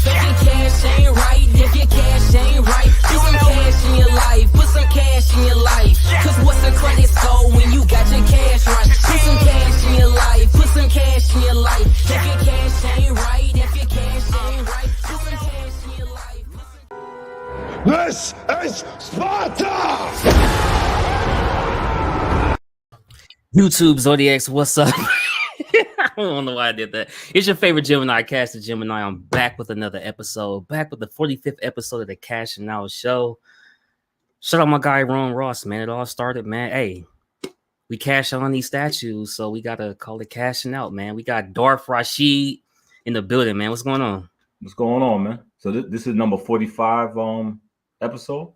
Faking cash ain't right if your cash ain't right. Put some cash in your life, put some cash in your life. Cause what's a credit score when you got your cash right? Put some cash in your life, put some cash in your life. If your cash ain't right, if your cash ain't right, put some cash in your life. This is Sparta! YouTube Zodiacs, what's up? I don't know why I did that. It's your favorite Gemini, KashDaGemini. I'm back with another episode, back with the 45th episode of the Kashing Out show. Shout out my guy Ron Ross, man. It all started, man. Hey, we cash on these statues, so we gotta call it Kashing Out, man. We got Darth Rasheed in the building, man. What's going on? What's going on, man? So this is number 45 episode?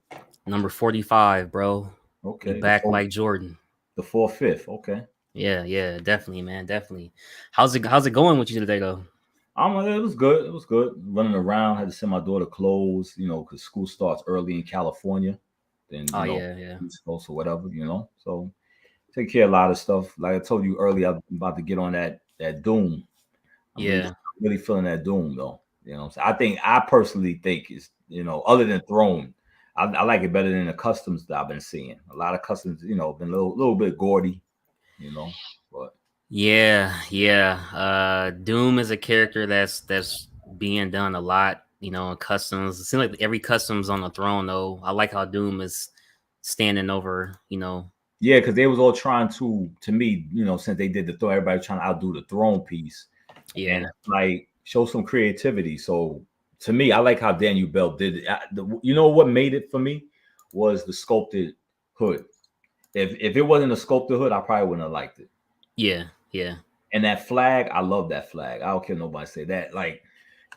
Number 45, bro. Okay. We back like Jordan. The 4/5, okay. Yeah, definitely, man, definitely. How's it going with you today, though? It was good. It was good. Running around, had to send my daughter clothes, because school starts early in California. Then yeah. East Coast or whatever, So take care of a lot of stuff. Like I told you earlier, I'm about to get on that Doom. I'm really feeling that Doom though. So I personally think it's other than Throne, I like it better than the customs that I've been seeing. A lot of customs, been a little bit gaudy, but Doom is a character that's being done a lot, in customs. It seems like every customs on the Throne though. I like how Doom is standing over, Yeah, because they was all trying to me, since they did the Throne, everybody trying to outdo the Throne piece. Yeah, and like show some creativity. So to me, I like how Daniel Bell did it. What made it for me was the sculpted hood. If it wasn't a sculpted hood, I probably wouldn't have liked it. Yeah. And that flag, I love that flag. I don't care nobody say that. Like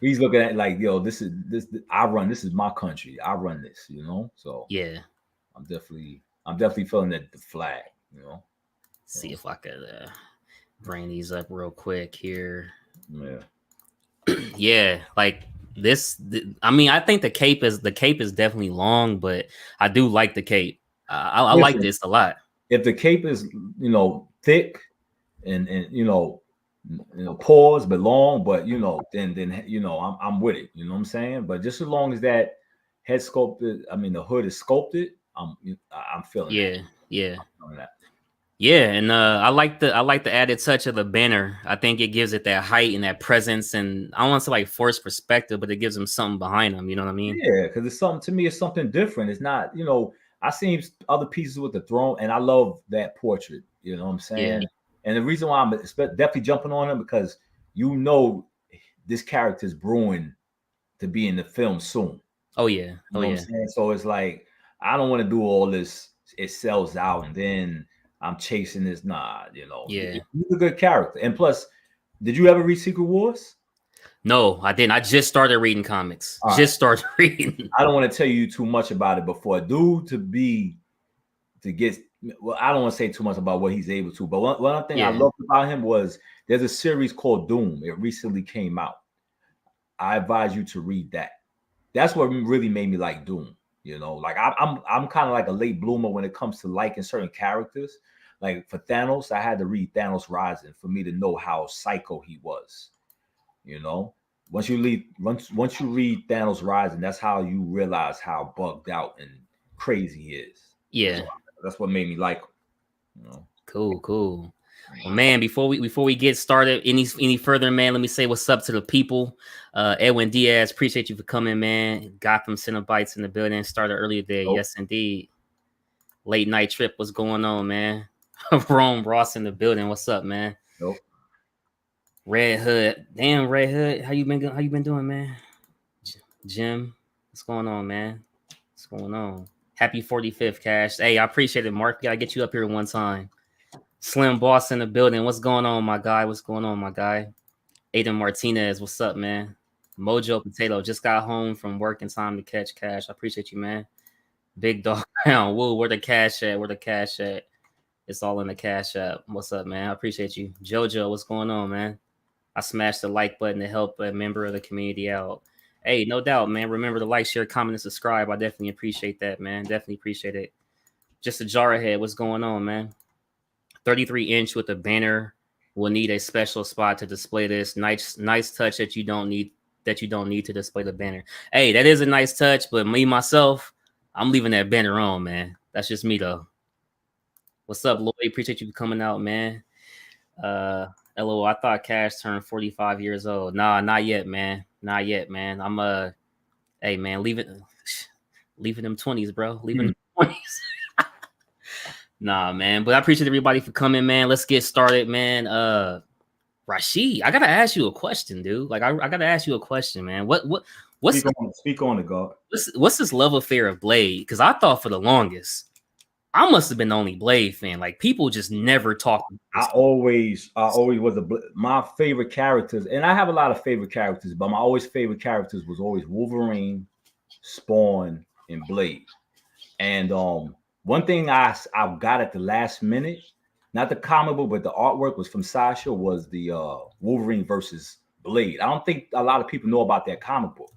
he's looking at it like, yo, this is this is my country. I run this, So yeah, I'm definitely feeling that the flag, See if I could bring these up real quick here. Yeah, like this. I think the cape is definitely long, but I do like the cape. I like this a lot. If the cape is thick and pause but long, but then I'm with it. You know what I'm saying? But just as long as that head sculpted, the hood is sculpted, I'm feeling Yeah, that. yeah. I'm feeling that. Yeah, and I like the added touch of the banner. I think it gives it that height and that presence, and I don't want to say like forced perspective, but it gives them something behind them. You know what I mean? Yeah, because it's something to me. It's something different. It's not, I seen other pieces with the throne, and I love that portrait. You know what I'm saying? Yeah. And the reason why I'm definitely jumping on him because this character is brewing to be in the film soon. Oh yeah. You know what I'm saying? So it's like I don't want to do all this. It sells out, and then I'm chasing this. Nah, Yeah. He's a good character. And plus, did you ever read Secret Wars? No, I didn't. I just started reading comics. Started reading. I don't want to tell you too much about it, but for a dude I don't want to say too much about what he's able to. But one thing I loved about him was there's a series called Doom. It recently came out. I advise you to read that. That's what really made me like Doom. Like I'm kind of like a late bloomer when it comes to liking certain characters. Like for Thanos, I had to read Thanos Rising for me to know how psycho he was. Once you read Thanos Rising, that's how you realize how bugged out and crazy he is. Yeah, that's what made me like him. Cool. Well, man, before we get started any further, man, let me say what's up to the people. Edwin Diaz, appreciate you for coming, man. Gotham Cenobites in the building. Started earlier today. Nope. Yes, indeed. Late night trip. What's going on, man? Rome Ross in the building. What's up, man? Nope. Red Hood. Damn, Red Hood. How you been doing, man? Jim, what's going on, man? What's going on? Happy 45th, Cash. Hey, I appreciate it, Mark. Gotta get you up here one time. Slim Boss in the building. What's going on, my guy? Aiden Martinez, what's up, man? Mojo Potato just got home from work in time to catch Cash. I appreciate you, man. Big Dog Pound. Woo, where the cash at? It's all in the Cash app. What's up, man? I appreciate you. Jojo, what's going on, man? I smashed the like button to help a member of the community out. Hey, no doubt, man. Remember to like, share, comment, and subscribe. I definitely appreciate that, man. Definitely appreciate it. Just a jar ahead. What's going on, man? 33-inch with a banner. Will need a special spot to display this. Nice touch that you don't need that you don't need to display the banner. Hey, that is a nice touch, but me myself, I'm leaving that banner on, man. That's just me though. What's up, Lloyd? Appreciate you coming out, man. LOL, I thought Cash turned 45 years old. Nah, not yet, man. Not yet, man. I'm hey man, leaving them 20s, bro. Leaving them 20s. Nah, man. But I appreciate everybody for coming, man. Let's get started, man. Rasheed, I gotta ask you a question, dude. Like, I gotta ask you a question, man. What's speak on it, God? What's this love affair of Blade? Because I thought for the longest, I must have been the only Blade fan. Like, people just never talk. I always was my favorite characters, and I have a lot of favorite characters, but my always favorite characters was always Wolverine, Spawn, and Blade. And one thing I got at the last minute, not the comic book, but the artwork was from Sasha, was the Wolverine versus Blade. I don't think a lot of people know about that comic book,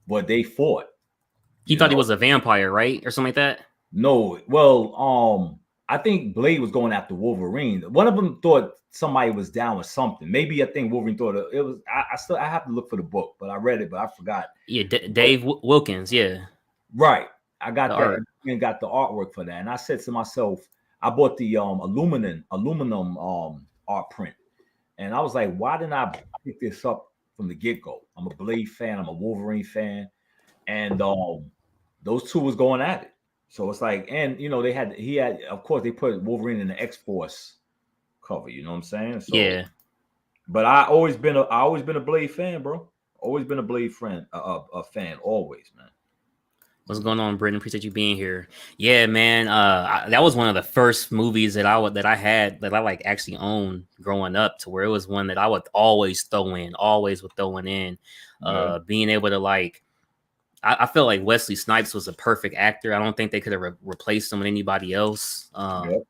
but they fought. He thought he was a vampire, right? Or something like that? No. Well, I think Blade was going after Wolverine. One of them thought somebody was down with something. Maybe I think Wolverine thought it was. I have to look for the book, but I read it, but I forgot. Yeah, Dave Wilkins. Yeah, right. I got that and got the artwork for that. And I said to myself, I bought the aluminum art print, and I was like, why didn't I pick this up from the get-go? I'm a Blade fan. I'm a Wolverine fan, and those two was going at it. So it's like, and you know, he had, of course, they put Wolverine in the X-Force cover. You know what I'm saying? So, yeah. But I always been a Blade fan, bro. Always been a Blade fan, a fan, always, man. What's going on, Britton? Appreciate you being here. Yeah, man. That was one of the first movies that I like actually owned growing up, to where it was one that I would always throw in. Being able to like. I felt like Wesley Snipes was a perfect actor. I don't think they could have replaced him with anybody else. Yep.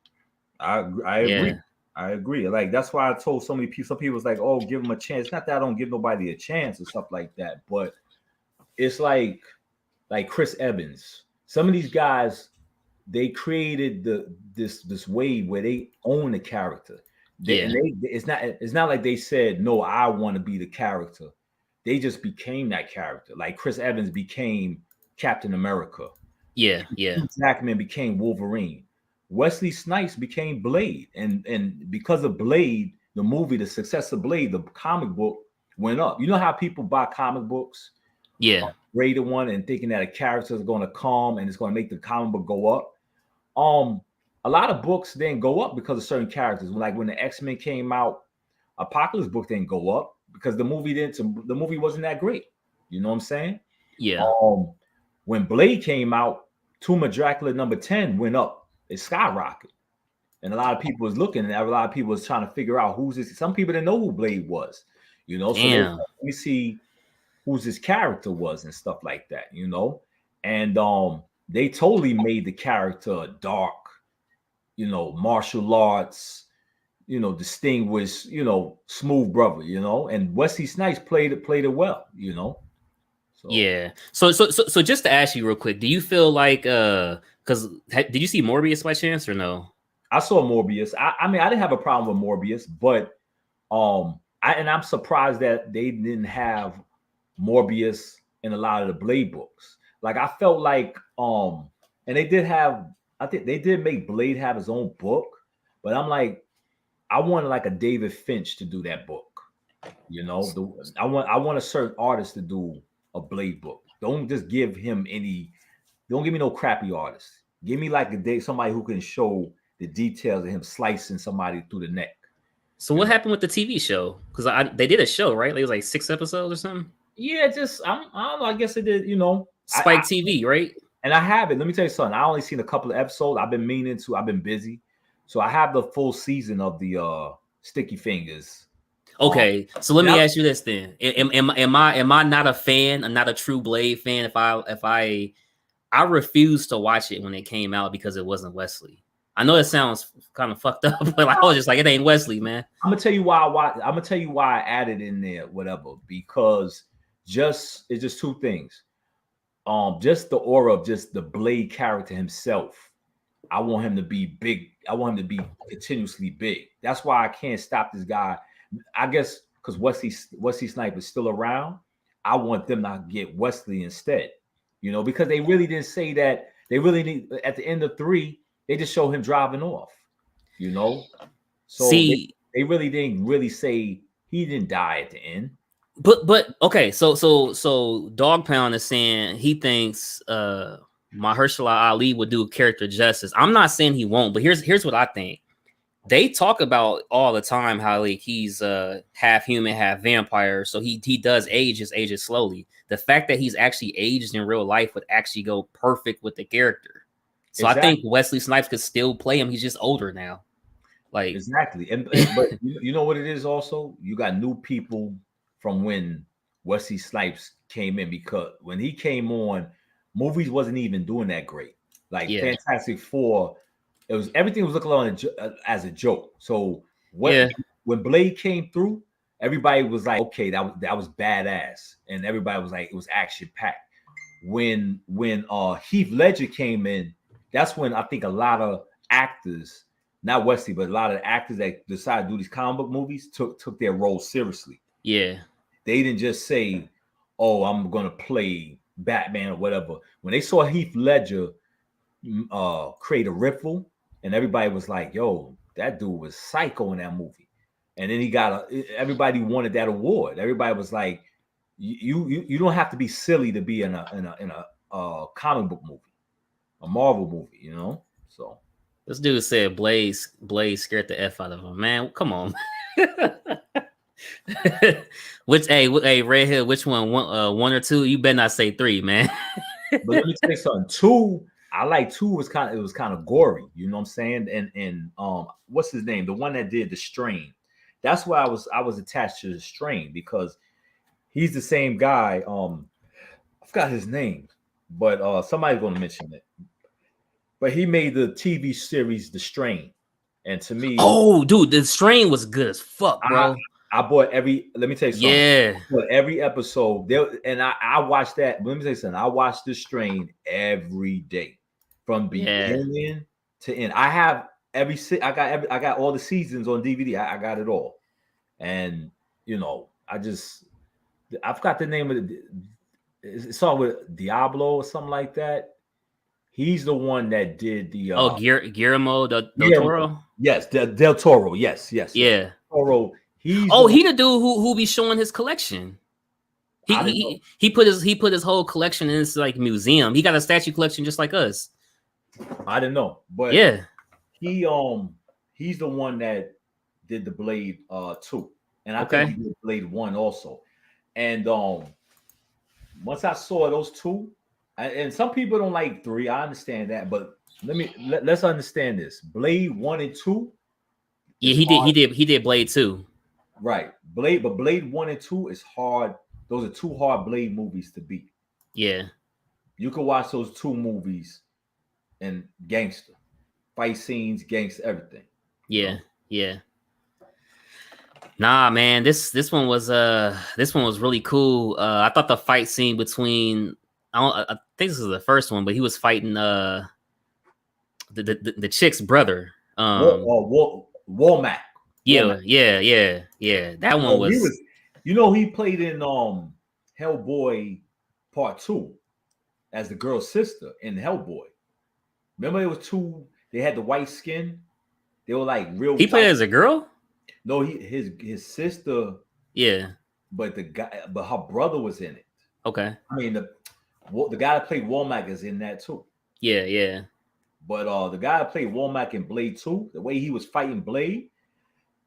I agree. Yeah. I agree. Like, that's why I told so many people. Some people was like, "Oh, give him a chance." Not that I don't give nobody a chance and stuff like that, but it's like Chris Evans. Some of these guys, they created this wave where they own the character. It's not like they said, "No, I want to be the character." They just became that character. Like Chris Evans became Captain America. Yeah. Jackman became Wolverine. Wesley Snipes became Blade. And because of Blade, the movie, the success of Blade, the comic book went up. You know how people buy comic books? Yeah. Rated one and thinking that a character is going to come and it's going to make the comic book go up. A lot of books didn't go up because of certain characters. Like when the X-Men came out, Apocalypse book didn't go up because the movie wasn't that great. You know what I'm saying? Yeah. When Blade came out, Tomb of Dracula #10 went up. It skyrocketed. And a lot of people was looking, and a lot of people was trying to figure out who's this. Some people didn't know who Blade was, you know. So let me see who's this character was and stuff like that, you know. And they totally made the character dark, you know, martial arts, you know, distinguished, you know, smooth brother, you know. And Wesley Snipes played it well, you know. So. Yeah. So just to ask you real quick, do you feel like because did you see Morbius by chance or no? I saw Morbius. I mean, I didn't have a problem with Morbius, but I'm surprised that they didn't have Morbius in a lot of the Blade books. Like I felt like and they did have, I think they did make Blade have his own book, but I'm like, I wanted like a David Finch to do that book. You know, I want a certain artist to do a Blade book. Don't just give him don't give me no crappy artist. Give me like somebody who can show the details of him slicing somebody through the neck. So what happened with the TV show? Because they did a show, right? It was like 6 episodes or something. Yeah, just I don't know. I guess it did. You know, Spike TV, right? And I have it. Let me tell you something. I only seen a couple of episodes. I've been meaning to. I've been busy, so I have the full season of the Sticky Fingers. Okay, so let me ask you this then: Am I not a fan? I'm not a true Blade fan. If I refused to watch it when it came out because it wasn't Wesley. I know it sounds kind of fucked up, but I was just like, it ain't Wesley, man. I'm gonna tell you why. I'm gonna tell you why I added in there, whatever. Because it's just two things. Just the aura of just the Blade character himself. I want him to be big. I want him to be continuously big. That's why I can't stop this guy. I guess because Wesley Snipes is still around. I want them to get Wesley instead, you know, because they really didn't say that. They really need at the end of 3, they just show him driving off, you know. So See, they really didn't really say he didn't die at the end. but okay, so Dog Pound is saying he thinks Mahershala Ali would do character justice. I'm not saying he won't, but here's what I think. They talk about all the time how like he's half human, half vampire, so he does ages slowly. The fact that he's actually aged in real life would actually go perfect with the character. So Exactly. I think Wesley Snipes could still play him. He's just older now. Like Exactly. And but you know what it is also? You got new people from when Wesley Snipes came in, because when he came on, movies wasn't even doing that great. Like Fantastic Four, it was everything was looking on as a joke. So when Blade came through, everybody was like, okay, that was badass, and everybody was like, it was action packed. When Heath Ledger came in, that's when I think a lot of actors, not Wesley, but a lot of actors that decided to do these comic book movies took their role seriously. Yeah. They didn't just say, oh, I'm going to play Batman or whatever. When they saw Heath Ledger create a ripple, and everybody was like, yo, that dude was psycho in that movie. And then he got everybody wanted that award. Everybody was like, you don't have to be silly to be in a comic book movie, a Marvel movie, you know? So this dude said Blade scared the F out of him. Man, come on. Hey, Red Hill, which one or 2? You better not say 3, man. But let me tell you something. 2, I like 2 was kind of gory, you know what I'm saying? And what's his name? The one that did The Strain. That's why I was attached to The Strain, because he's the same guy. I forgot his name, but somebody's gonna mention it. But he made the TV series The Strain. And to me, oh dude, The Strain was good as fuck, bro. I bought let me tell you something. Yeah. I bought every episode there, and I watched that. Let me tell you something. I watched The Strain every day from beginning to end. I have I got all the seasons on DVD. I got it all. And you know, I forgot the name of it. It's all with Diablo or something like that. He's the one that did the Guillermo del Toro. Yes, Del Toro. Yes. Yeah. Toro. He the dude who be showing his collection. He put his whole collection in his like museum. He got a statue collection just like us. I didn't know, but yeah, he's the one that did the Blade 2, and I think he did Blade 1 also. And once I saw those 2, and some people don't like 3, I understand that, but let's understand this: Blade 1 and 2. Yeah, he did Blade 2. Right, but Blade 1 and 2 is hard. Those are 2 hard Blade movies to beat. Yeah, you can watch those 2 movies and gangster fight scenes, gangster everything. Yeah, yeah. Nah, man, this one was really cool. I thought the fight scene between I think this is the first one, but he was fighting the chick's brother. Womack. Yeah. That one was. He played in Hellboy Part 2 as the girl's sister in Hellboy. Remember, there was 2. They had the white skin. They were like real. He played as a girl. No, his sister. Yeah, but her brother was in it. Okay. I mean the guy that played Womack is in that too. Yeah. But the guy that played Womack in Blade 2, the way he was fighting Blade,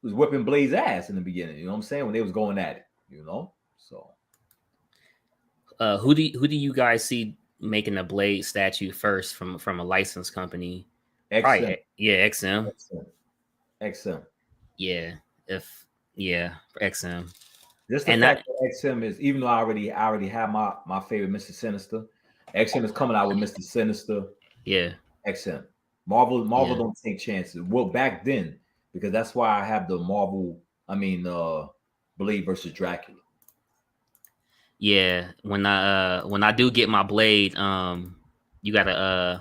was whipping Blade's ass in the beginning. You know what I'm saying? When they was going at it, you know. So, who do you guys see making a Blade statue first from a licensed company? XM. Probably, yeah, XM. XM. Yeah, XM. Just the fact that XM is, even though I already have my favorite Mr. Sinister, XM is coming out with Mr. Sinister. Yeah. XM. Marvel don't take chances. Well, back then, because that's why I have the Marvel. Blade versus Dracula. Yeah, when I do get my Blade, you gotta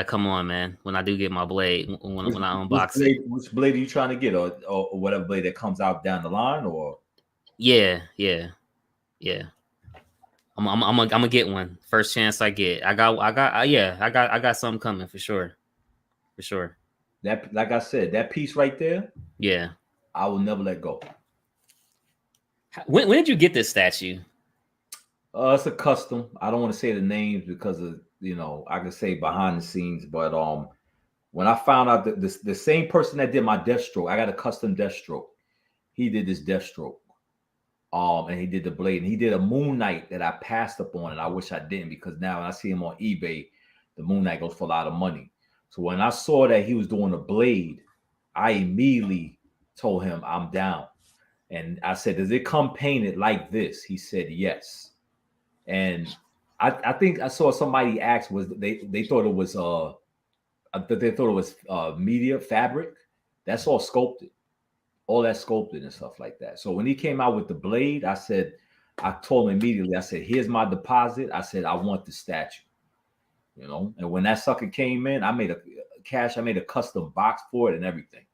come on, man. When I do get my Blade, when I unbox it. Which Blade are you trying to get, or whatever Blade that comes out down the line, or? Yeah. Yeah. I'm gonna get one first chance I get. I got something coming for sure. For sure. That, like I said, that piece right there, Yeah. I will never let go. When did you get this statue? It's a custom. I don't want to say the names because of, I can say behind the scenes, but when I found out that the same person that did my Deathstroke, I got a custom Deathstroke. He did this Deathstroke. And he did the blade, and he did a Moon Knight that I passed up on, and I wish I didn't, because now when I see him on eBay, the Moon Knight goes for a lot of money. So when I saw that he was doing a blade, I immediately told him I'm down. And I said, does it come painted like this? He said yes. And I think I saw somebody ask, was they thought it was media fabric. That's all sculpted. All that sculpted and stuff like that. So when he came out with the blade, I told him immediately, I said, here's my deposit. I said, I want the statue, and when that sucker came in, I made a custom box for it and everything.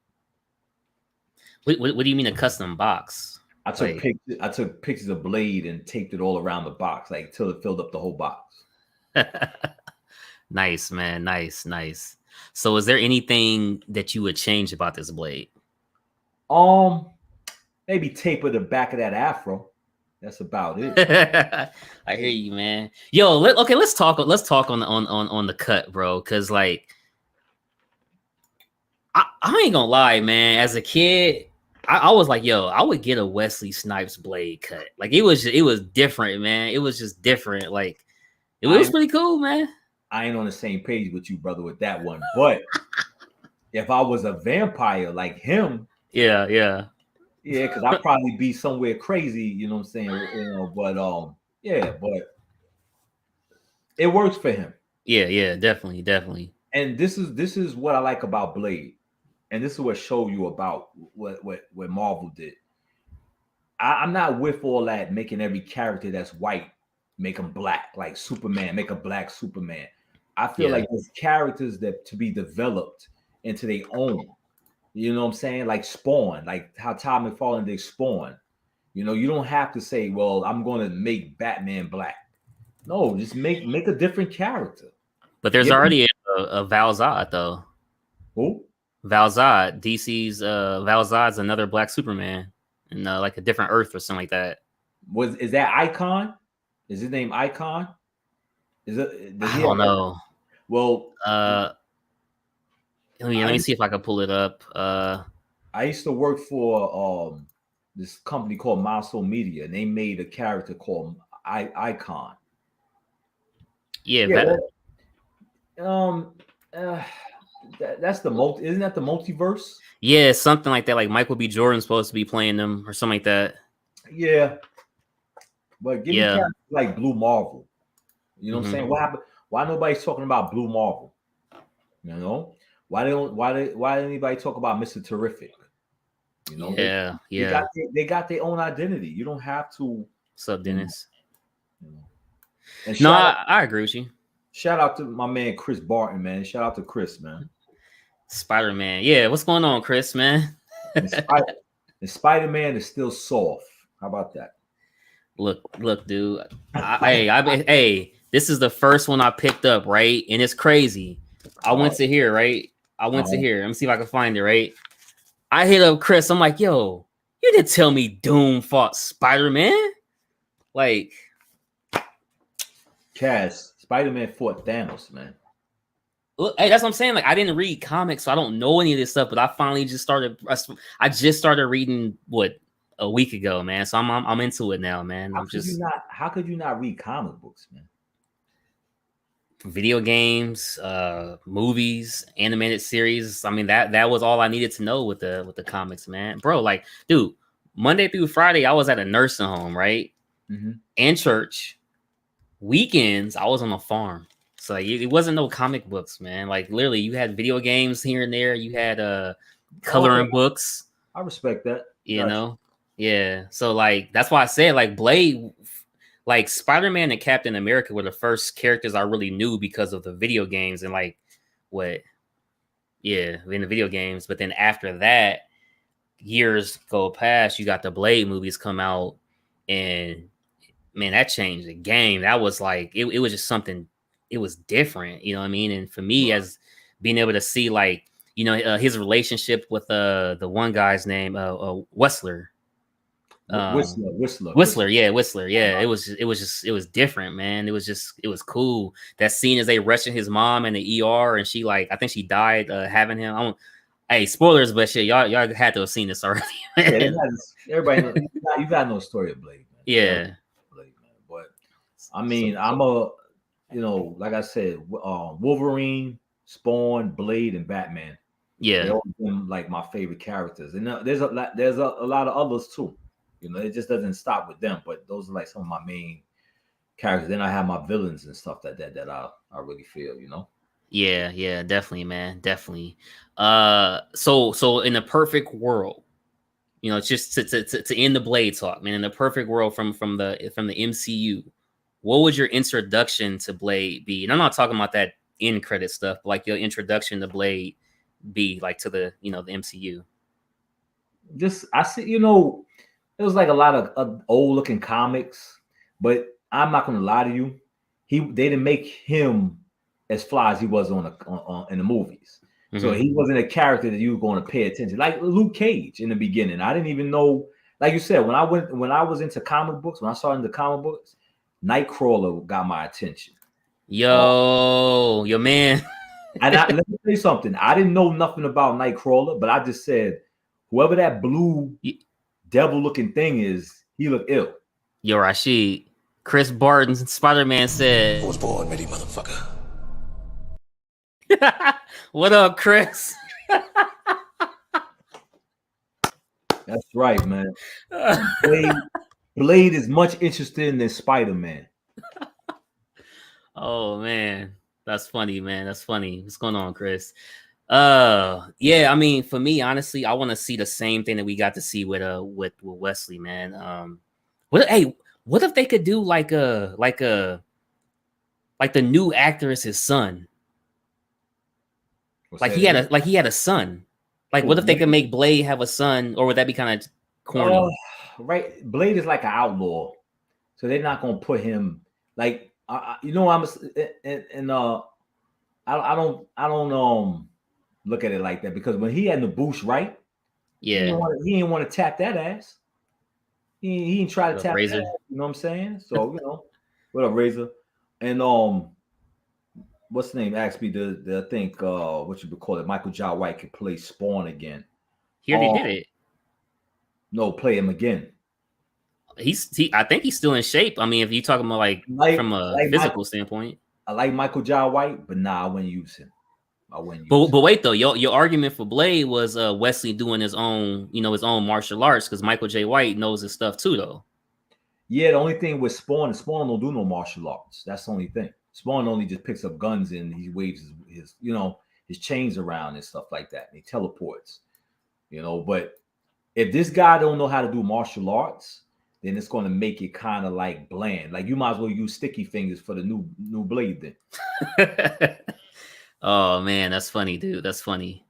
What do you mean a custom box? I took pictures of blade and taped it all around the box, like till it filled up the whole box. Nice, man. Nice. So is there anything that you would change about this blade? Maybe taper the back of that afro. That's about it. I hear you, man. Yo, let's talk on the cut, bro. Cause like, I ain't gonna lie, man. As a kid, I was like, yo, I would get a Wesley Snipes blade cut. Like it was different, man. It was just different. Like it was pretty cool, man. I ain't on the same page with you, brother, with that one. But if I was a vampire like him, yeah, because I'd probably be somewhere crazy, you know what I'm saying? But but it works for him. Yeah, definitely. And this is what I like about Blade, and this is what showed you about what Marvel did. I'm not with all that making every character that's white make them black, like Superman, make a black Superman. I feel like there's characters that to be developed into their own. You know what I'm saying? Like Spawn, like how Todd McFarlane did Spawn. You don't have to say, well, I'm going to make Batman black. No, just make a different character. But there's already a Val Zod, though. Who? Val Zod. DC's Val Zod's another black Superman in like a different Earth or something like that. Is that Icon? Is his name Icon? I don't know. Well, let me see if I can pull it up. I used to work for this company called Milestone Media, and they made a character called Icon. Yeah, that's the isn't that the multiverse? Yeah, something like that. Like Michael B. Jordan's supposed to be playing them or something like that. Yeah, but give me characters like Blue Marvel. You know what I'm saying? What happened? Why nobody's talking about Blue Marvel? Why anybody talk about Mr. Terrific? They got their own identity. You don't have to. What's up, Dennis? No, I agree with you. Shout out to my man Chris Barton, man. Shout out to Chris, man. Spider-Man. Yeah, what's going on, Chris, man? And Spider-Man is still soft. How about that? Look, dude. Hey, this is the first one I picked up, right? And it's crazy. I went to here, right? To here. Let me see if I can find it, right? I hit up Chris. I'm like, yo, you didn't tell me Doom fought Spider-Man? Like, Cass, Spider-Man fought Thanos, man. Look, hey, that's what I'm saying. Like, I didn't read comics, so I don't know any of this stuff. But I finally just started. I just started reading a week ago, man. So I'm into it now, man. How could you not read comic books, man? Video games, movies, animated series. I mean, that was all I needed to know with the comics, man. Bro, like, dude, Monday through Friday, I was at a nursing home, right? Mm-hmm. And church. Weekends, I was on a farm. So like, it wasn't no comic books, man. Like literally, you had video games here and there. You had coloring books. I respect that. You know? Yeah. So like that's why I said like Blade, like Spider-Man and Captain America were the first characters I really knew because of the video games and like in the video games. But then after that, years go past, you got the Blade movies come out, and man, that changed the game. That was like it was just something. It was different, you know what I mean? And for me, as being able to see like his relationship with the one guy's name, Whistler. Whistler, yeah. It was different, man. It was cool. That scene as they rushing his mom in the ER, and she I think she died having him. Hey, spoilers, but shit, y'all had to have seen this already. Yeah, everybody knows, you got no story of Blade, man. Yeah, Blade, man. But I mean, I'm a, like I said, Wolverine, Spawn, Blade, and Batman. Yeah, they're all been like my favorite characters, and there's a lot of others too. It just doesn't stop with them, but those are like some of my main characters. Then I have my villains and stuff that I really feel, Yeah, definitely, man, definitely. So in a perfect world, just to end the Blade talk, man, in a perfect world from the MCU, what would your introduction to Blade be? And I'm not talking about that end credit stuff, but like your introduction to Blade be like to the the MCU. Just I see, it was like a lot of old looking comics, but I'm not gonna lie to you, they didn't make him as fly as he was on in the movies. Mm-hmm. So he wasn't a character that you were going to pay attention. Like Luke Cage in the beginning, I didn't even know. Like you said, when I was into comic books, when I started into comic books, Nightcrawler got my attention. Yo, your man. And let me tell you something. I didn't know nothing about Nightcrawler, but I just said, whoever that blue devil-looking thing is, he looked ill. Yo, Rasheed. Chris Barton's Spider-Man said, I was born ready, motherfucker. What up, Chris? That's right, man. Blade is much interested than Spider-Man. Oh man, that's funny, man. That's funny. What's going on, Chris? Yeah, I mean, for me, honestly, I want to see the same thing that we got to see with Wesley, man. What if they could do like the new actor is his son? He had a son. Like, what if they could make Blade have a son, or would that be kind of corny? Right, Blade is like an outlaw, so they're not gonna put him like I don't look at it like that, because when he had the boost, right? Yeah, he didn't want to tap that ass. He didn't try to tap Razor. that ass, you know what I'm saying? So what up, Razor? And what's the name? Asked me to think what you would call it. Michael Jai White could play Spawn again. He already did it. No, play him again. I think he's still in shape. I mean, if you're talking about from a physical standpoint. I like Michael Jai White, but I wouldn't use him. But wait though, your argument for Blade was Wesley doing his own, his own martial arts, because Michael J. White knows his stuff too, though. Yeah, the only thing with Spawn don't do no martial arts. That's the only thing. Spawn only just picks up guns and he waves his chains around and stuff like that. And he teleports, But if this guy don't know how to do martial arts, then it's going to make it kind of like bland. Like, you might as well use sticky fingers for the new Blade then. Oh man, that's funny, dude. That's funny.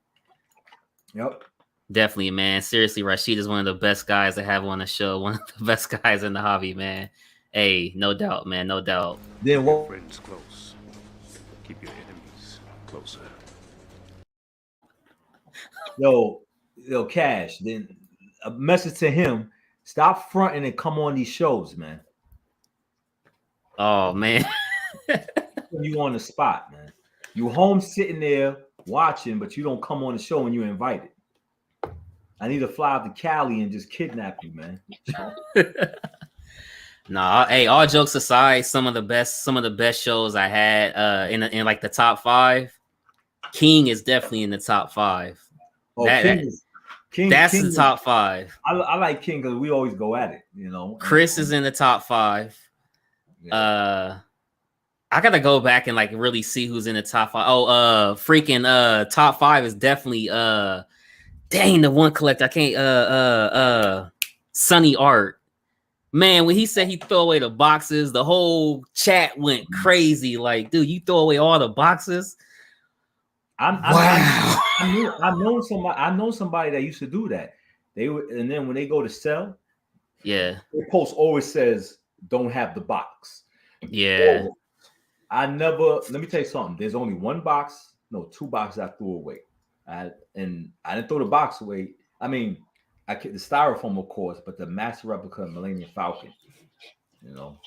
Yep. Definitely, man. Seriously, Rasheed is one of the best guys to have on the show. One of the best guys in the hobby, man. Hey, no doubt, man. No doubt. Then what? Friends close. Keep your enemies closer. Yo, Cash. Then a message to him: stop fronting and come on these shows, man. Oh man. You on the spot, man. You home sitting there watching, but you don't come on the show when you're invited. I need to fly out to Cali and just kidnap you, man. Nah, hey, all jokes aside, some of the best shows I had in like the top 5. King is definitely in the top 5. Oh, King, that's the top 5. I like King because we always go at it, Chris is in the top 5. Yeah. I gotta go back and like really see who's in the top 5. Freaking top 5 is definitely dang, the one collector. I can't Sunny Art. Man, when he said he throw away the boxes, the whole chat went crazy. Like, dude, you throw away all the boxes? Wow. I know somebody that used to do that. They would, and then when they go to sell, yeah, their post always says don't have the box. Yeah. Or I never. Let me tell you something. There's only one box. No, two boxes I threw away. And I didn't throw the box away. I mean, the styrofoam, of course, but the master replica of Millennium Falcon. You know.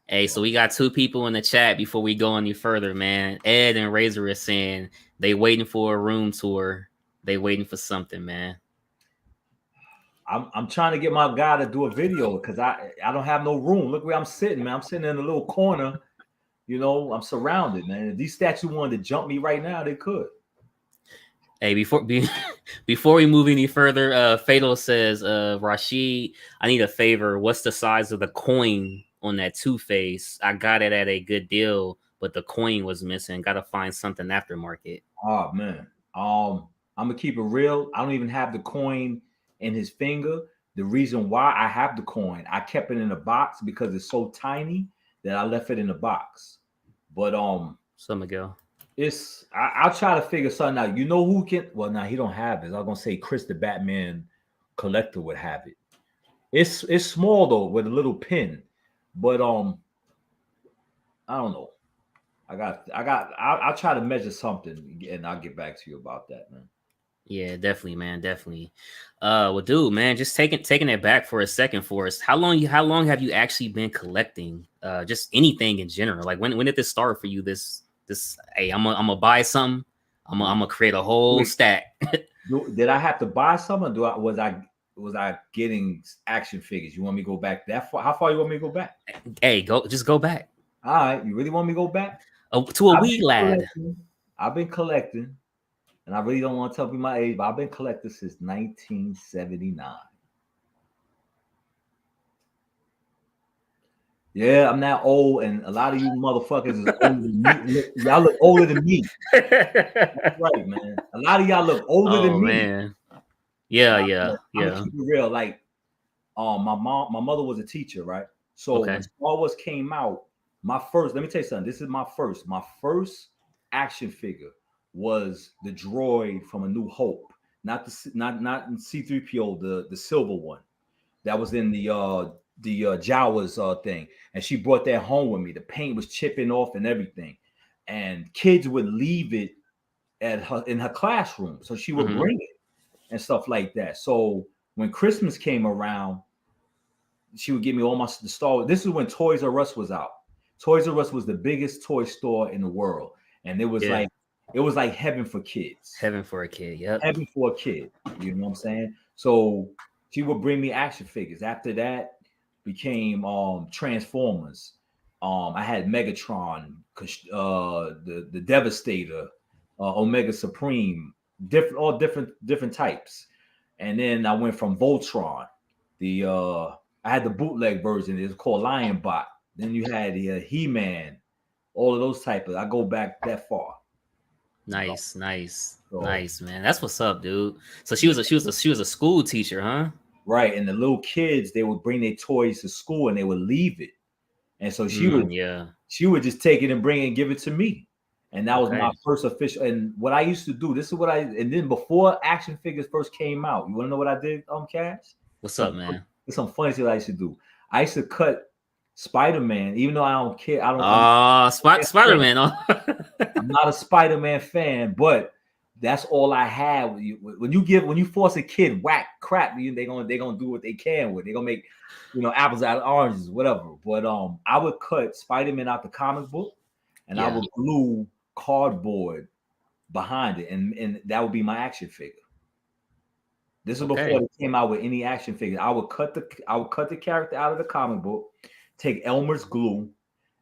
Hey, so we got two people in the chat before we go any further, man. Ed and Razor is saying they waiting for a room tour. They waiting for something, man. I'm trying to get my guy to do a video because I don't have no room. Look where I'm sitting, man. I'm sitting in a little corner. You know, I'm surrounded, man. If these statues wanted to jump me right now, they could. Hey, before we move any further, Fatal says, Rasheed, I need a favor. What's the size of the coin on that Two-Face? I got it at a good deal, but the coin was missing. Got to find something aftermarket. Oh man, I'm gonna keep it real. I don't even have the coin in his finger. The reason why I have the coin, I kept it in a box because it's so tiny that I left it in the box. But So Miguel, I'll try to figure something out. You know who can? Well, now he don't have it. I was gonna say Chris the Batman collector would have it. It's small though with a little pin, but I don't know. I'll try to measure something and I'll get back to you about that, man. yeah, definitely, man, definitely. Well, dude, man, just taking it back for a second for us. How long have you actually been collecting? Just anything in general. Like when did this start for you? This hey, I'm gonna buy something. I'm gonna create a whole stack. Did I have to buy something? Or was I getting action figures? You want me to go back that far? How far you want me to go back? Hey, just go back. All right, you really want me to go back? To a wee lad. I've been collecting, and I really don't want to tell you my age, but I've been collecting since 1979. Yeah, I'm not old, and a lot of you motherfuckers is older than me. Y'all look older than me. That's right, man. A lot of y'all look older than me. Man. Yeah. I'm gonna keep it real. Like, my mother was a teacher, right? So when Star Wars came out, let me tell you something. This is my first action figure was the droid from A New Hope, not in C-3PO, the silver one that was in the Jawas thing, and she brought that home with me. The paint was chipping off and everything, and kids would leave it in her classroom, so she would bring it and stuff like that. So when Christmas came around, she would give me all the Star Wars. This is when Toys R Us was out. Toys R Us was the biggest toy store in the world, and it was like heaven for kids. Heaven for a kid, yep. Heaven for a kid. You know what I'm saying? So she would bring me action figures. After that, became Transformers. I had Megatron, the Devastator, Omega Supreme, all different types. And then I went from Voltron. I had the bootleg version. It was called Lionbot. Then you had the He-Man, all of those types. I go back that far. Nice, man. That's what's up, dude. So she was a school teacher, huh? Right, and the little kids, they would bring their toys to school and they would leave it, and so she would just take it and bring it and give it to me, and that was my first official. And what I used to do, and then before action figures first came out, you want to know what I did, Cash? What's up, man? It's some funny shit I used to do. I used to cut Spider-Man, even though I don't care. Spider-Man. I'm not a Spider-Man fan, but that's all I had. When you force a kid whack crap, they gonna do what they can with. They gonna make apples out of oranges, whatever. But I would cut Spider-Man out the comic book, and I would glue cardboard behind it, and that would be my action figure. This was before they came out with any action figure. I would cut the character out of the comic book, take Elmer's glue,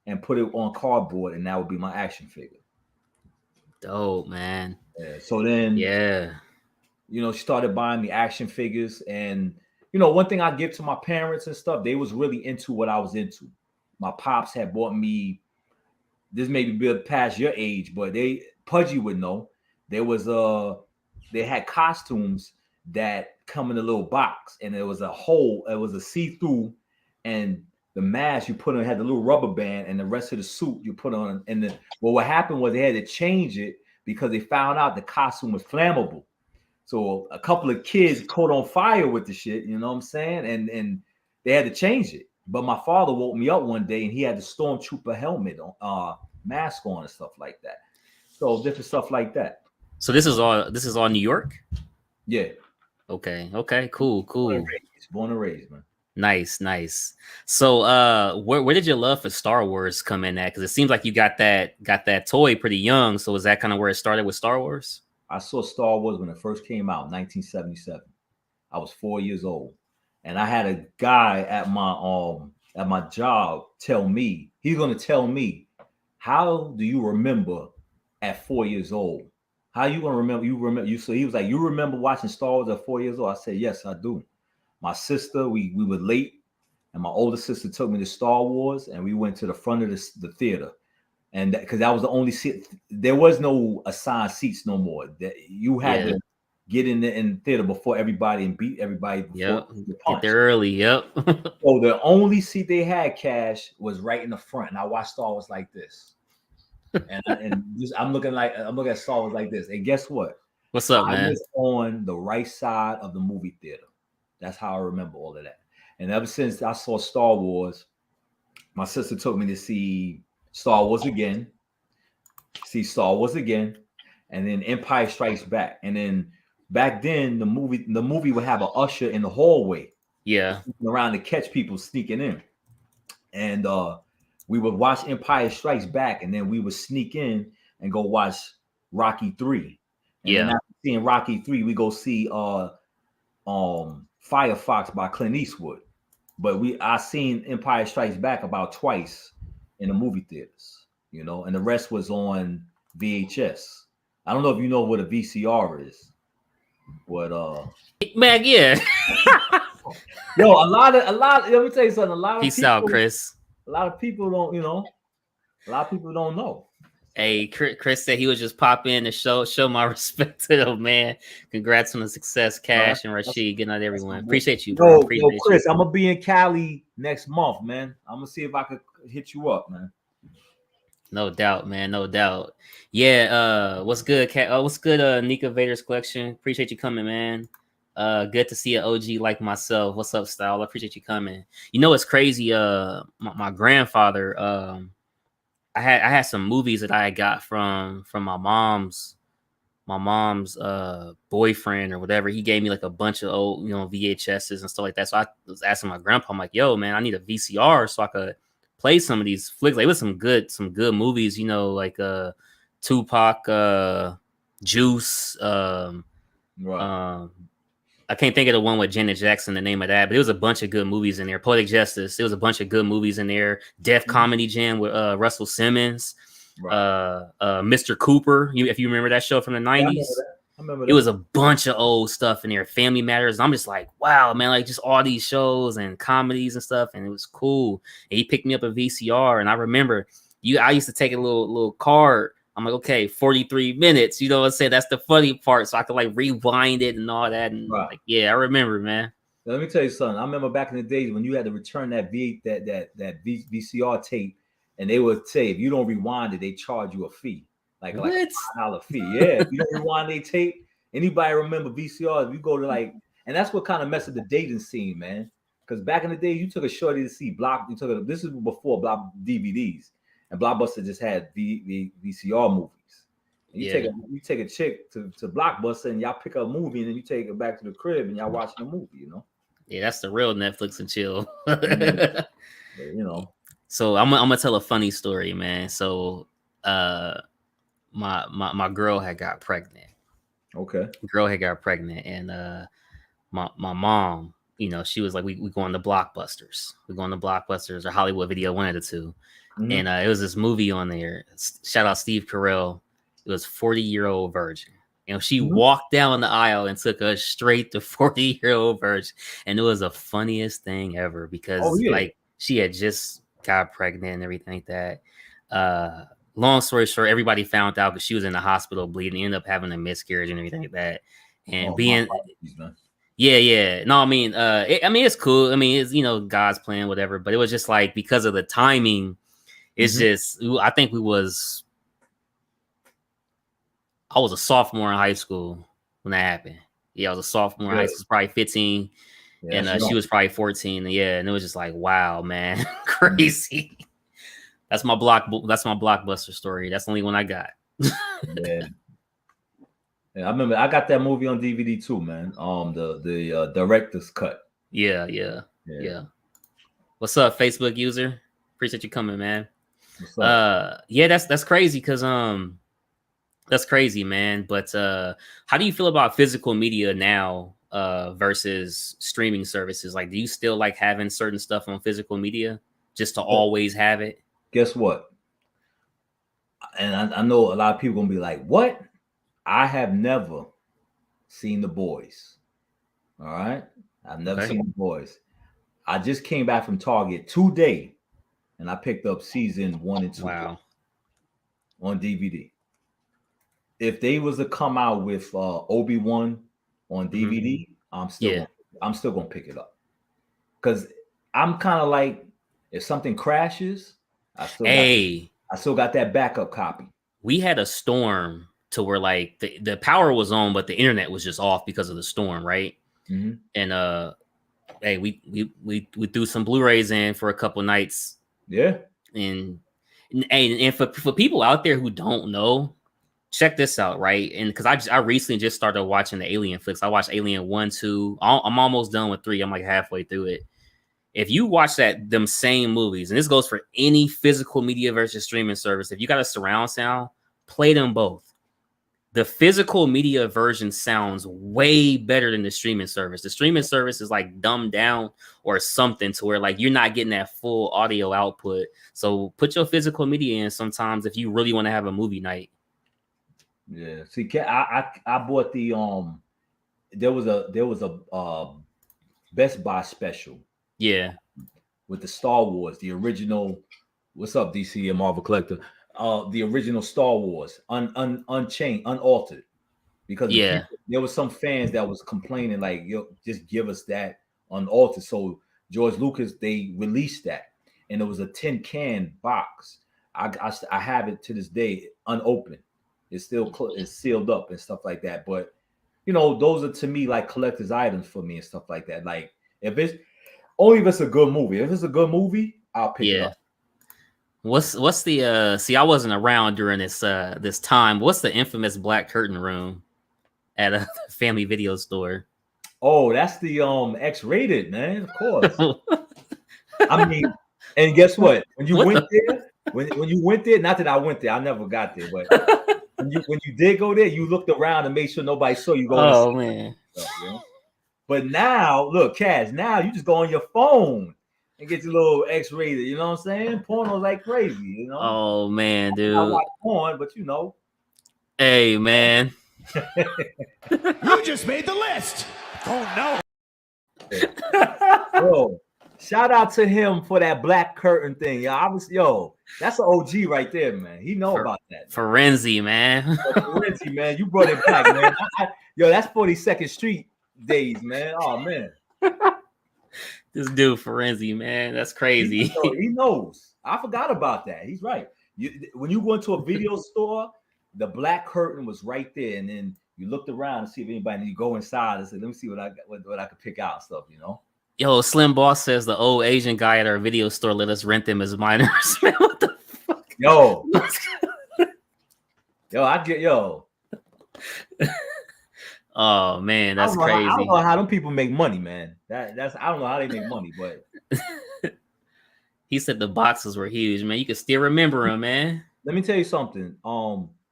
and put it on cardboard, and that would be my action figure. Dope, man. Yeah. So then, she started buying me action figures, and one thing I give to my parents and stuff, they was really into what I was into. My pops had bought me. This may be past your age, but Pudgy would know. They had costumes that come in a little box, and there was a hole. It was a see-through, and the mask you put on had the little rubber band, and the rest of the suit you put on. And what happened was they had to change it because they found out the costume was flammable. So a couple of kids caught on fire with the shit, you know what I'm saying? And they had to change it. But my father woke me up one day and he had the stormtrooper helmet on, mask on and stuff like that. So different stuff like that. So this is all New York? Yeah. Okay. Cool. Born and raised, man. Nice. So where did your love for Star Wars come in at? Because it seems like you got that toy pretty young. So was that kind of where it started with Star Wars? I saw Star Wars when it first came out, 1977. I was 4 years old. And I had a guy at my job tell me, he's gonna tell me, how do you remember at 4 years old? How you gonna remember? So he was like, you remember watching Star Wars at 4 years old? I said, yes, I do. My sister, we were late, and my older sister took me to Star Wars, and we went to the front of the theater, and because that was the only seat. There was no assigned seats no more. That you had to get in the theater before everybody and beat everybody. Yep, get there early. Yep. So the only seat they had, Cash, was right in the front, and I watched Star Wars like this. I'm looking at Star Wars like this, and guess what? What's up, man? I was on the right side of the movie theater. That's how I remember all of that. And ever since I saw Star Wars, my sister took me to see Star Wars again, and then Empire Strikes Back. And then back then, the movie would have an usher in the hallway, around to catch people sneaking in. And we would watch Empire Strikes Back, and then we would sneak in and go watch Rocky 3. And then after seeing Rocky 3, we go see Firefox by Clint Eastwood. But I seen Empire Strikes Back about twice in the movie theaters, and the rest was on VHS. I don't know if you know what a VCR is, but man, yeah. Yo, a lot. Let me tell you something. A lot of Peace people, out, Chris. A lot of people don't, a lot of people don't know. Hey, Chris said he would just pop in to show my respect to them, man. Congrats on the success, Cash and Rasheed. Good night, everyone. Appreciate you, bro. Yo, Chris, I'm gonna be in Cali next month, man. I'm gonna see if I could hit you up, man. No doubt, man. No doubt. Yeah. What's good, Cat? What's good, Nika Vader's collection? Appreciate you coming, man. Good to see an OG like myself. What's up, Style? I appreciate you coming. You know, it's crazy. My grandfather, I had some movies that I got from my mom's boyfriend or whatever. He gave me like a bunch of old, VHSs and stuff like that. So I was asking my grandpa, I'm like, yo, man, I need a VCR so I could play some of these flicks. Like, it was some good movies, like Tupac, Juice, Right. I can't think of the one with Janet Jackson, the name of that, but it was a bunch of good movies in there. Poetic Justice, there was a bunch of good movies in there. Def Comedy Jam with Russell Simmons, right. Mr. Cooper, if you remember that show from the 90s. I remember that. It was a bunch of old stuff in there. Family Matters. I'm just like, wow, man, like just all these shows and comedies and stuff, and it was cool. And he picked me up a VCR, and I remember I used to take a little card. I'm like, okay, 43 minutes. You know what I'm saying? That's the funny part. So I could like rewind it and all that. And right. I remember, man. Let me tell you something. I remember back in the days when you had to return that VCR tape, and they would say if you don't rewind it, they charge you a fee, like a $5 fee. Yeah, if you don't rewind their tape. Anybody remember VCRs? You go to and that's what kind of messed up the dating scene, man. Because back in the day, you took a shorty to see Block. This is before Block DVDs. And Blockbuster just had VCR movies. And you take a chick to Blockbuster and y'all pick up a movie and then you take it back to the crib and y'all watching the movie, Yeah, that's the real Netflix and chill. But, So I'm gonna tell a funny story, man. So my girl had got pregnant. Okay. Girl had got pregnant, and my mom, she was like, we going to Blockbusters. We're going to Blockbusters or Hollywood Video, one of the two. Mm-hmm. And it was this movie on there. Shout out Steve Carell. It was 40-Year-Old Virgin. She walked down the aisle and took us straight to 40-Year-Old Virgin. And it was the funniest thing ever because she had just got pregnant and everything like that. Long story short, everybody found out because she was in the hospital bleeding, ended up having a miscarriage and everything like that. And yeah. No, I mean, it's cool. I mean, it's, God's plan, whatever. But it was just like, because of the timing, it's just, I think I was a sophomore in high school when that happened. Yeah, I was a sophomore in high school, probably 15. and she was probably 14. Yeah, and it was just like, wow, man, crazy. That's my blockbuster story. That's the only one I got. Yeah. Yeah, I remember I got that movie on DVD too, man. The director's cut. Yeah. What's up, Facebook user? Appreciate you coming, man. What's up? Yeah, that's crazy because that's crazy, man. But how do you feel about physical media now versus streaming services? Like, do you still like having certain stuff on physical media just to always have it? Guess what? And I know a lot of people gonna be like, "What?" I have never seen The Boys. All right, I've never seen The Boys. I just came back from Target today, and I picked up season 1 and 2. Wow. On DVD. If they was to come out with Obi-Wan on DVD, I'm still gonna pick it up because I'm kind of like, if something crashes, I still got that backup copy. We had a storm to where like the power was on, but the internet was just off because of the storm, right? Mm-hmm. And hey, we threw some Blu-rays in for a couple nights. Yeah. And for people out there who don't know, check this out, right? And because I recently just started watching the Alien flicks. I watched Alien 1, 2. I'm almost done with 3. I'm like halfway through it. If you watch them same movies, and this goes for any physical media versus streaming service, if you got a surround sound, play them both. The physical media version sounds way better than the streaming service. The streaming service is like dumbed down or something to where like you're not getting that full audio output. So put your physical media in sometimes if you really want to have a movie night. Yeah. See, I bought the there was a Best Buy special. Yeah. With the Star Wars, the original. What's up, DC and Marvel Collector? The original Star Wars, unchanged, unaltered, because there was some fans that was complaining like, "Yo, just give us that unaltered." So George Lucas, they released that, and it was a tin can box. I have it to this day unopened. It's still it's sealed up and stuff like that. But those are to me like collector's items for me and stuff like that. Like if it's a good movie. If it's a good movie, I'll pick it up. What's the see, I wasn't around during this time. What's the infamous black curtain room at a family video store? Oh, that's the X-rated, man, of course. I mean, and guess what? When you went there, when you went there, not that I went there, I never got there, but when you did go there, you looked around and made sure nobody saw you going. Oh man. Stuff, But now, look, Cash, now you just go on your phone and get your little X-rated, you know what I'm saying? Porno's like crazy, Oh man, dude. I like porn, but Hey man. You just made the list. Oh no. Bro, shout out to him for that black curtain thing. That's an OG right there, man. He know about that. Ferenzi, man. Ferenzi, man. You brought it back, man. That's 42nd Street days, man. Oh man. This dude Ferenzi, man, that's crazy. He knows. I forgot about that. He's right. When you go into a video store, the black curtain was right there, and then you looked around to see if anybody. And you go inside and say, "Let me see what I could pick out stuff." Yo, Slim Boss says the old Asian guy at our video store let us rent them as minors. Man, what the fuck? Yo, Oh man, that's crazy. I don't know how them people make money, man. I don't know how they make money, but he said the boxes were huge, man. You can still remember them, man. Let me tell you something.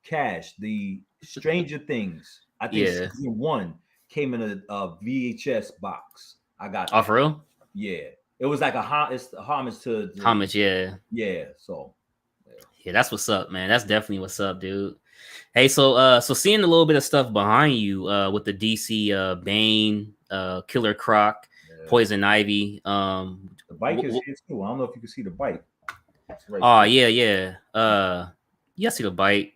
Cash, the Stranger Things, I think season 1 came in a VHS box. I got that. Oh, for real? Yeah. It was like it's a homage to homage, yeah. Yeah, so yeah, that's what's up, man. That's definitely what's up, dude. Hey, so seeing a little bit of stuff behind you with the DC Bane, Killer Croc, Poison Ivy. The bike is here too. I don't know if you can see the bike. Right. Oh yeah. Yeah, I see the bike.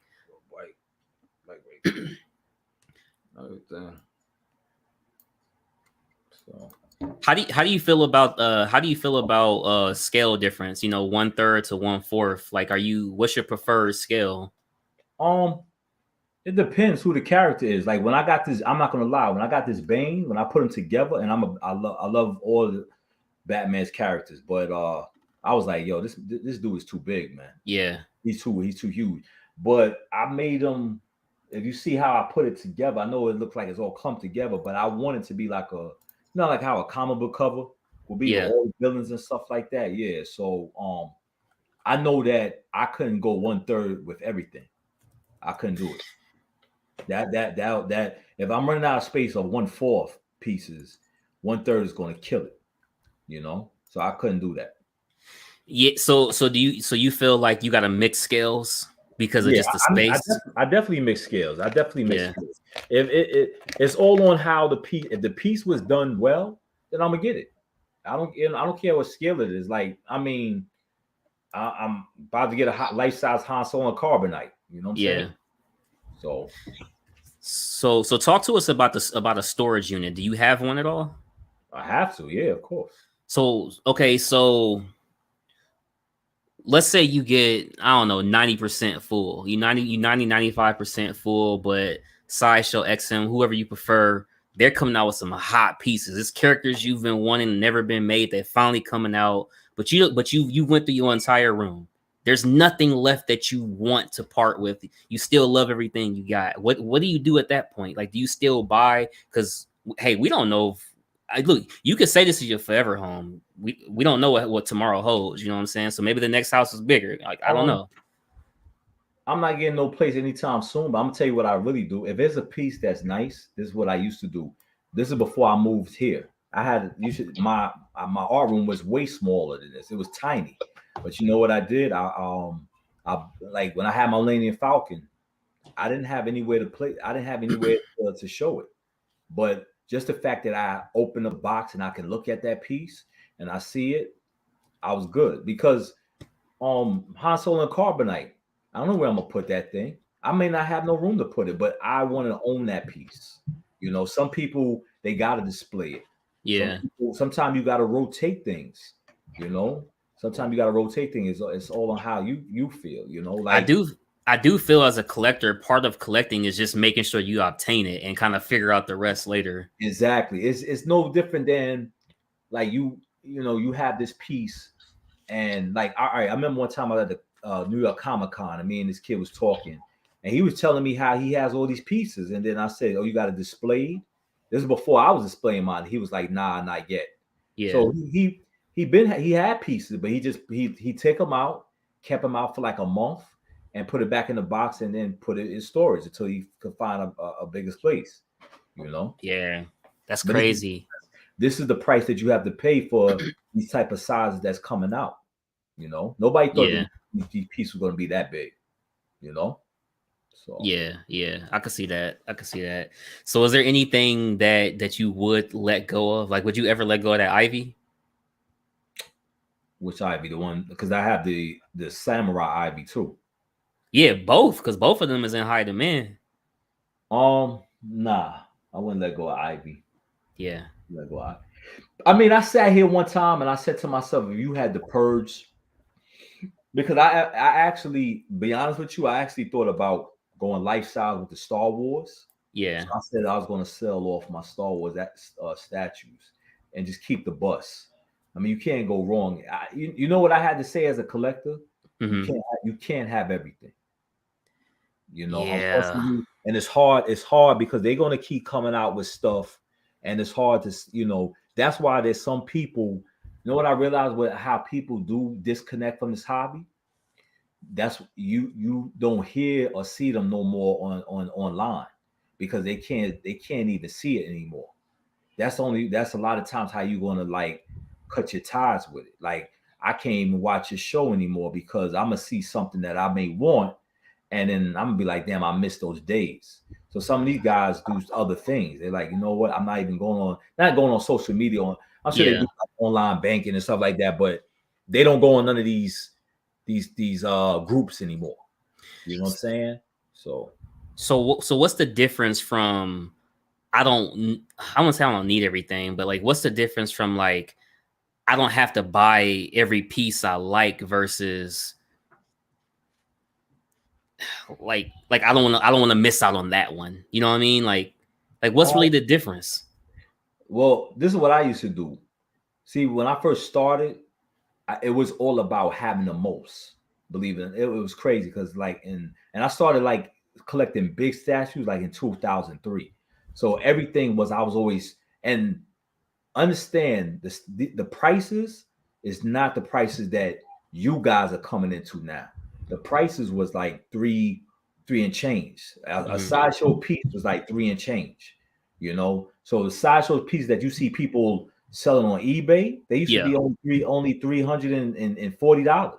So how do you feel about scale difference? 1/3 to 1/4. Like, what's your preferred scale? It depends who the character is. Like when I got this, I'm not gonna lie. When I got this Bane, when I put them together, and I love all the Batman's characters, but I was like, yo, this dude is too big, man. Yeah, he's too huge. But I made him. If you see how I put it together, I know it looks like it's all clumped together, but I want it to be like not like how a comic book cover will be, yeah, all the villains and stuff like that. Yeah. So I know that I couldn't go 1/3 with everything. I couldn't do it. That if I'm running out of space of 1/4 pieces, 1/3 is going to kill it. You know, so I couldn't do that. yeah. So you feel like you got to mix scales because of just the space? I definitely mix scales. I definitely mix scales. If it's all on how the piece. If the piece was done well, then I'm gonna get it. I don't care what scale it is. Like, I mean, I'm about to get a life-size Han Solo and Carbonite. You know what I'm saying? So talk to us about a storage unit. Do you have one at all? I have to, yeah, of course. So okay, so let's say you get, I don't know, 90% full. You 95% full, but Sideshow XM, whoever you prefer, they're coming out with some hot pieces. It's characters you've been wanting and never been made. They're finally coming out, but you went through your entire room. There's nothing left that you want to part with. You still love everything you got. What do you do at that point? Like, do you still buy? Because hey, we don't know. Look, you could say this is your forever home. We don't know what tomorrow holds. You know what I'm saying? So maybe the next house is bigger. Like, I don't know. I'm not getting no place anytime soon, but I'm gonna tell you what I really do. If there's a piece that's nice, this is what I used to do. This is before I moved here. My art room was way smaller than this. It was tiny. But you know what I did? I like when I had my Millennium Falcon, I didn't have anywhere to play. I didn't have anywhere to show it. But just the fact that I open the box and I can look at that piece and I see it, I was good. Because Han Solo and Carbonite, I don't know where I'm gonna put that thing. I may not have no room to put it, but I want to own that piece. You know, some people, they gotta display it. Yeah. Sometimes you gotta rotate things, you know. Sometimes you gotta rotate things. It's all on how you feel, you know. Like I do feel as a collector, part of collecting is just making sure you obtain it and kind of figure out the rest later. Exactly. It's no different than like you have this piece and like, all right, I remember one time I was at the New York Comic Con and me and this kid was talking and he was telling me how he has all these pieces. And then I said, oh, you got to display? This is before I was displaying mine. He was like, nah, not yet. Yeah. So he had pieces, but he take them out, kept them out for like a month and put it back in the box and then put it in storage until he could find a bigger space, you know? Yeah, that's crazy. This is the price that you have to pay for these type of sizes that's coming out, you know? Nobody thought these pieces were going to be that big, you know? So Yeah, I could see that. So is there anything that you would let go of? Like, would you ever let go of that Ivy? Which Ivy? The one, because I have the Samurai Ivy too. Yeah, both, because both of them is in high demand. Nah, I wouldn't let go of Ivy. Yeah. Let go of Ivy. I mean, I sat here one time and I said to myself, if you had the purge, because I actually, be honest with you, I actually thought about going lifestyle with the Star Wars. Yeah. So I said I was going to sell off my Star Wars statues and just keep the bus. I mean, you can't go wrong. You know what I had to say as a collector? Mm-hmm. You can't have everything. You know, yeah. And it's hard because they're going to keep coming out with stuff, and it's hard to, you know. That's why there's some people. You know what I realized with how people do disconnect from this hobby. That's you don't hear or see them no more on online because they can't even see it anymore. That's a lot of times how you're going to like cut your ties with it. Like, I can't even watch your show anymore because I'm gonna see something that I may want, and then I'm gonna be like, damn, I missed those days. So some of these guys do other things. They're like, you know what? I'm not even going on social media. I'm sure they do like online banking and stuff like that, but they don't go on none of these groups anymore. You know what I'm saying? So what's the difference from I wouldn't say I don't need everything, but like, what's the difference from like, I don't have to buy every piece I like versus like I don't want to miss out on that one. You know what I mean? Like what's really the difference? Well, this is what I used to do. See, when I first started, it was all about having the most. Believe it, it was crazy because and I started like collecting big statues like in 2003. So everything was I was always and understand the prices is not the prices that you guys are coming into now. The prices was like three and change. A sideshow piece was like 3 and change. So the sideshow piece that you see people selling on eBay, they used to be only $340.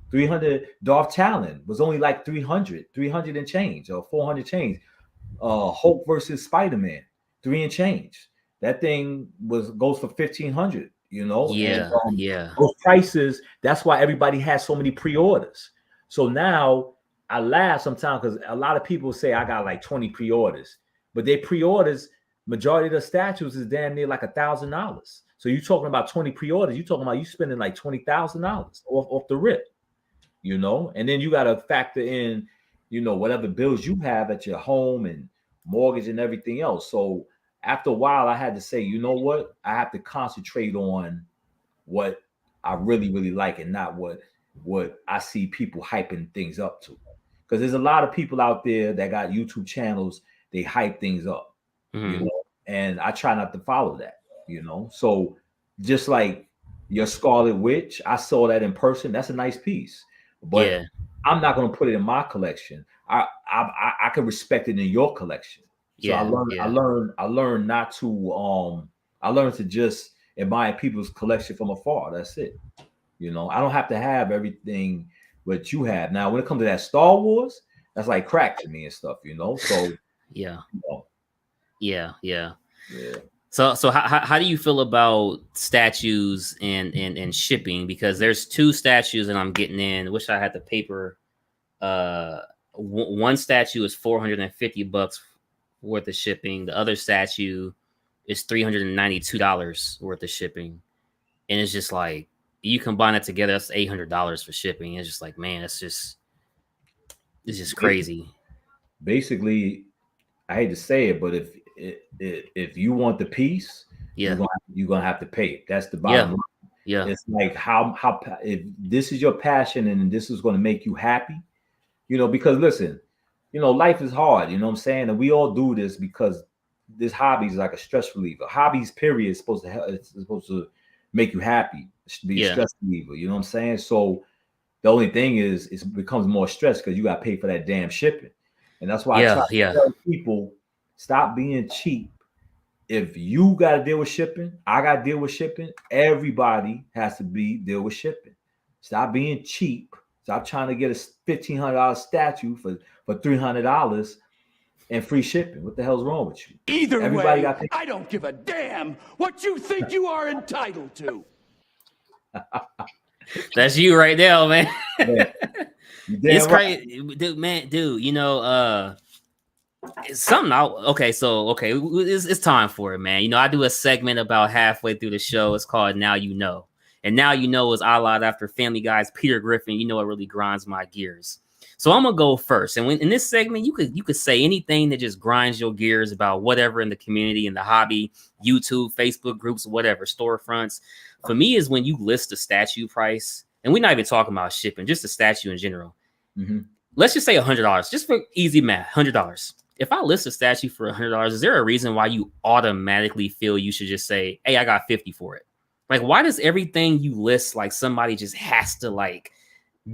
300 Darth Talon was only like 300 and change or 400 change. Hulk versus Spider-Man, 3 and change. That thing goes for 1,500. Those prices. That's why everybody has so many pre-orders. So now I laugh sometimes because a lot of people say I got like 20 pre-orders, but they pre-orders. Majority of the statues is damn near like $1,000. So you talking about 20 pre-orders? You talking about you spending like $20,000 off the rip, and then you got to factor in, whatever bills you have at your home and mortgage and everything else. So after a while, I had to say, you know what? I have to concentrate on what I really, really like and not what I see people hyping things up to. Because there's a lot of people out there that got YouTube channels, they hype things up, and I try not to follow that, So just like your Scarlet Witch, I saw that in person. That's a nice piece. But I'm not going to put it in my collection. I can respect it in your collection. So I learned not to I learned to just admire people's collection from afar. That's it. I don't have to have everything what you have. Now, when it comes to that Star Wars, that's like crack to me and stuff, So yeah. So how do you feel about statues and shipping? Because there's 2 statues that I'm getting in. Wish I had the paper. One statue is $450 worth of shipping. The other statue is $392 worth of shipping, and it's just like you combine it together, that's $800 for shipping. It's just like, man, it's just crazy. Basically, I hate to say it, but if you want the piece, you're gonna have to pay it. That's the bottom line. Yeah, it's like how if this is your passion and this is going to make you happy, because listen, life is hard. You know what I'm saying, and we all do this because this hobby is like a stress reliever. Hobbies, period, is supposed to help. It's supposed to make you happy. It should be a stress reliever. You know what I'm saying? So the only thing is, it becomes more stress because you got to pay for that damn shipping, and that's why I try to tell people, stop being cheap. If you got to deal with shipping, I got to deal with shipping. Everybody has to deal with shipping. Stop being cheap. Stop trying to get a $1,500 statue for $300 and free shipping. What the hell's wrong with you? Either way, I don't give a damn what you think you are entitled to. That's you right now, man. It's right. crazy, dude. It's something out. Okay, it's time for it, man. I do a segment about halfway through the show. It's called Now You Know. And Now You Know is a lot after Family Guy's Peter Griffin. It really grinds my gears. So I'm gonna go first. And in this segment, you could say anything that just grinds your gears about whatever in the community, in the hobby, YouTube, Facebook groups, whatever, storefronts. For me, is when you list the statue price, and we're not even talking about shipping, just the statue in general. Let's just say $100, just for easy math, $100. If I list a statue for $100, is there a reason why you automatically feel you should just say, hey, I got 50 for it? Like, why does everything you list, like, somebody just has to, like,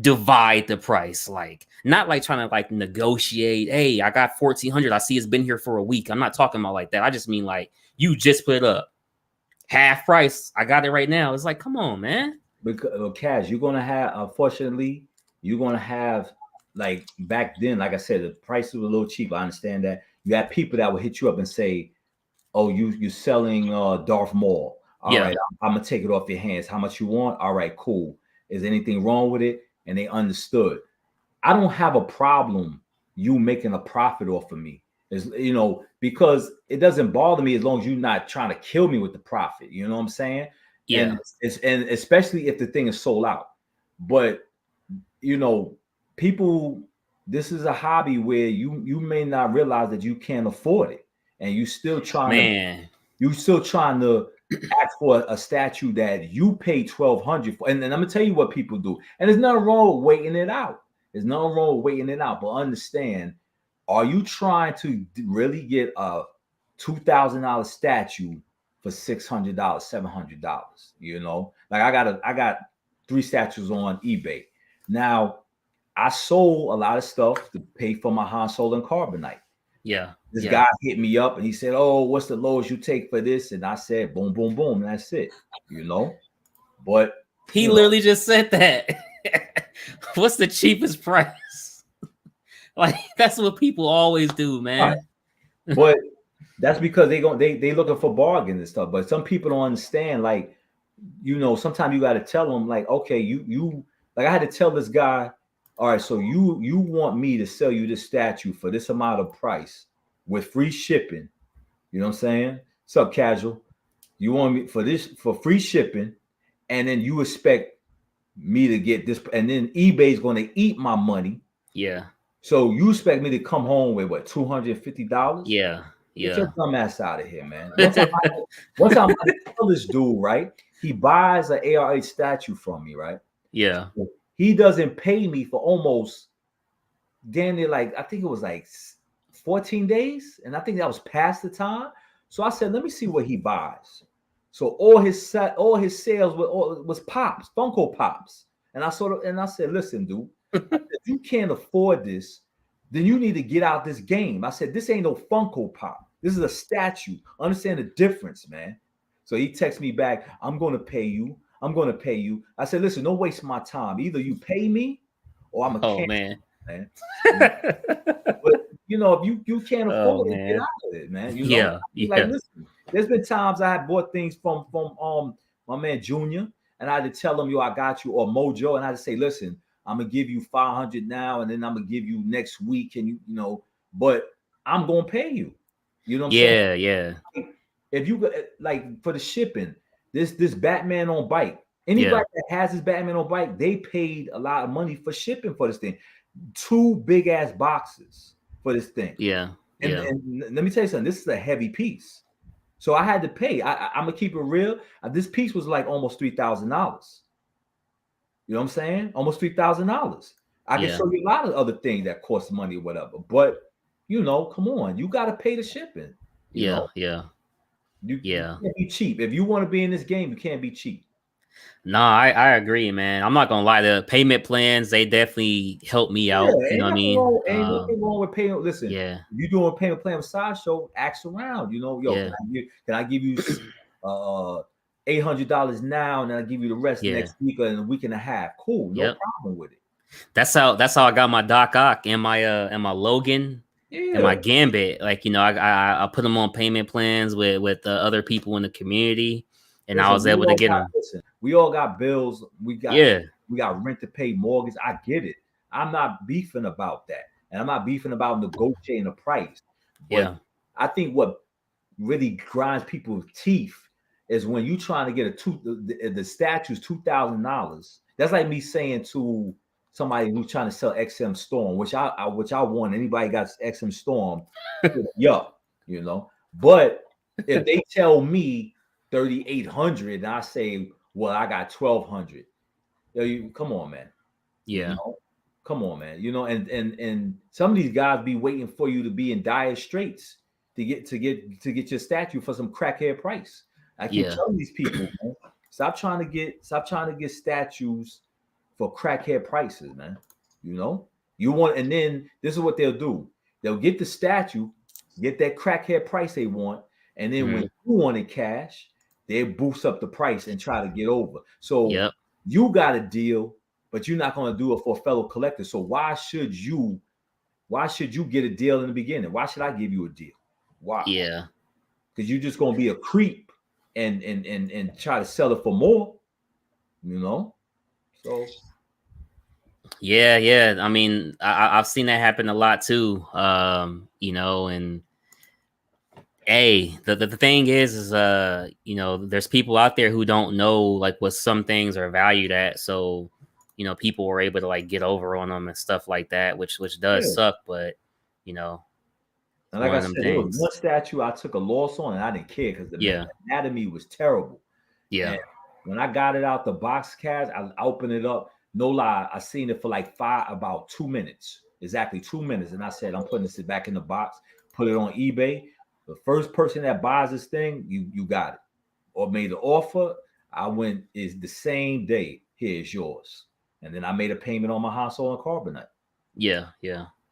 divide the price? Like, not like trying to, like, negotiate. Hey, I got 1,400. I see it's been here for a week. I'm not talking about like that. I just mean, like, you just put it up. Half price. I got it right now. It's like, come on, man. Because, Cash, you're going to have, unfortunately, you're going to have, like, back then, like I said, the prices were a little cheap. I understand that. You had people that would hit you up and say, oh, you're selling Darth Maul. All right, I'm going to take it off your hands. How much you want? All right, cool. Is anything wrong with it? And they understood. I don't have a problem you making a profit off of me. Because it doesn't bother me as long as you're not trying to kill me with the profit. You know what I'm saying? Yeah. And especially if the thing is sold out. But, people this is a hobby where you may not realize that you can't afford it, and you still trying to ask for a statue that you paid $1,200 for. And I'm gonna tell you what people do, and there's nothing wrong with waiting it out. There's nothing wrong with waiting it out, but understand: are you trying to really get a $2,000 statue for $600, $700? You know, like I got 3 statues on eBay now. I sold a lot of stuff to pay for my Han Solo and Carbonite. Yeah. This guy hit me up and he said, "Oh, what's the lowest you take for this?" And I said, "Boom, boom, boom." And that's it, you know. But he literally just said that. What's the cheapest price? Like, that's what people always do, man. Right. But that's because they looking for bargains and stuff. But some people don't understand. Like, you know, sometimes you got to tell them, like, okay, you like, I had to tell this guy, all right, so you want me to sell you this statue for this amount of price with free shipping. You know what I'm saying? What's up, Casual? You want me for free shipping, and then you expect me to get this, and then eBay's going to eat my money. Yeah. So you expect me to come home with what, $250? Yeah. Get your dumb ass out of here, man. Once I'm gonna tell this dude, right? He buys an ARH statue from me, right? Yeah. He doesn't pay me for almost damn near, like, I think it was like 14 days, and I think that was past the time. So I said, let me see what he buys. So all his sales was Pops, Funko Pops, and I said, listen, dude, if you can't afford this, then you need to get out this game. I said, this ain't no Funko Pop. This is a statue. Understand the difference, man. So he texts me back, I'm going to pay you. I'm going to pay you. I said, listen, don't waste my time. Either you pay me or I'm a cancel, man. But, you know, if you can't afford it, get out of it, man. You know? Like, listen, there's been times I had bought things from my man Junior, and I had to tell him, yo, I got you, or Mojo, and I had to say, listen, I'm gonna give you $500 now, and then I'm gonna give you next week, and you know, but I'm gonna pay you. You know what I'm saying? Yeah. If you like for the shipping, this Batman on bike, anybody that has this Batman on bike, they paid a lot of money for shipping for this thing. 2 big ass boxes for this thing. And let me tell you something. This is a heavy piece, so I had to pay. I'm gonna keep it real. This piece was like almost $3,000. You know what I'm saying? Almost $3,000. I can show you a lot of other things that cost money or whatever, but you know, come on, you got to pay the shipping. You know? You can't be cheap. If you want to be in this game, you can't be cheap. No, I agree, man. I'm not gonna lie. The payment plans, they definitely help me out. You know what I mean? Ain't nothing wrong with paying. Listen, if you're doing a payment plan with Sideshow, ask around. You know, yo, can I give you $800 now, and then I give you the rest next week or in a week and a half? Cool, no problem with it. That's how I got my Doc Ock and my Logan and my Gambit. Like, you know, I put them on payment plans with other people in the community, and I was able to get them. We all got bills. We got rent to pay, mortgage. I get it. I'm not beefing about that, and I'm not beefing about negotiating a price. But I think what really grinds people's teeth is when you trying to get the statue's $2,000. That's like me saying to somebody who's trying to sell XM Storm, which I want. Anybody got XM Storm, you know. But if they tell me 3,800 and I say, well, I got 1,200, come on, man. You know? Come on, man. You know, and some of these guys be waiting for you to be in dire straits to get your statue for some crackhead price. I keep telling these people, man, stop trying to get statues for crackhead prices, man. You know, and then this is what they'll do. They'll get the statue, get that crackhead price they want, and then when you want it cash, they boost up the price and try to get over. So you got a deal, but you're not going to do it for a fellow collector. So why should you get a deal in the beginning? Why should I give you a deal? Why? Because you're just going to be a creep and try to sell it for more, you know? So I mean, I've seen that happen a lot too. You know, and the thing is you know, there's people out there who don't know like what some things are valued at. So, you know, people were able to like get over on them and stuff like that, which does suck, but you know, and like one I of them said, there was things. one statue I took a loss on, and I didn't care because the anatomy was terrible. Yeah. And when I got it out the box, Cash, I opened it up. No lie, I seen it for like about 2 minutes, exactly 2 minutes, and I said, I'm putting this back in the box. Put it on eBay. The first person that buys this thing, you got it, or made an offer. I went is the same day. Here's yours, and then I made a payment on my household and carbonite. Yeah.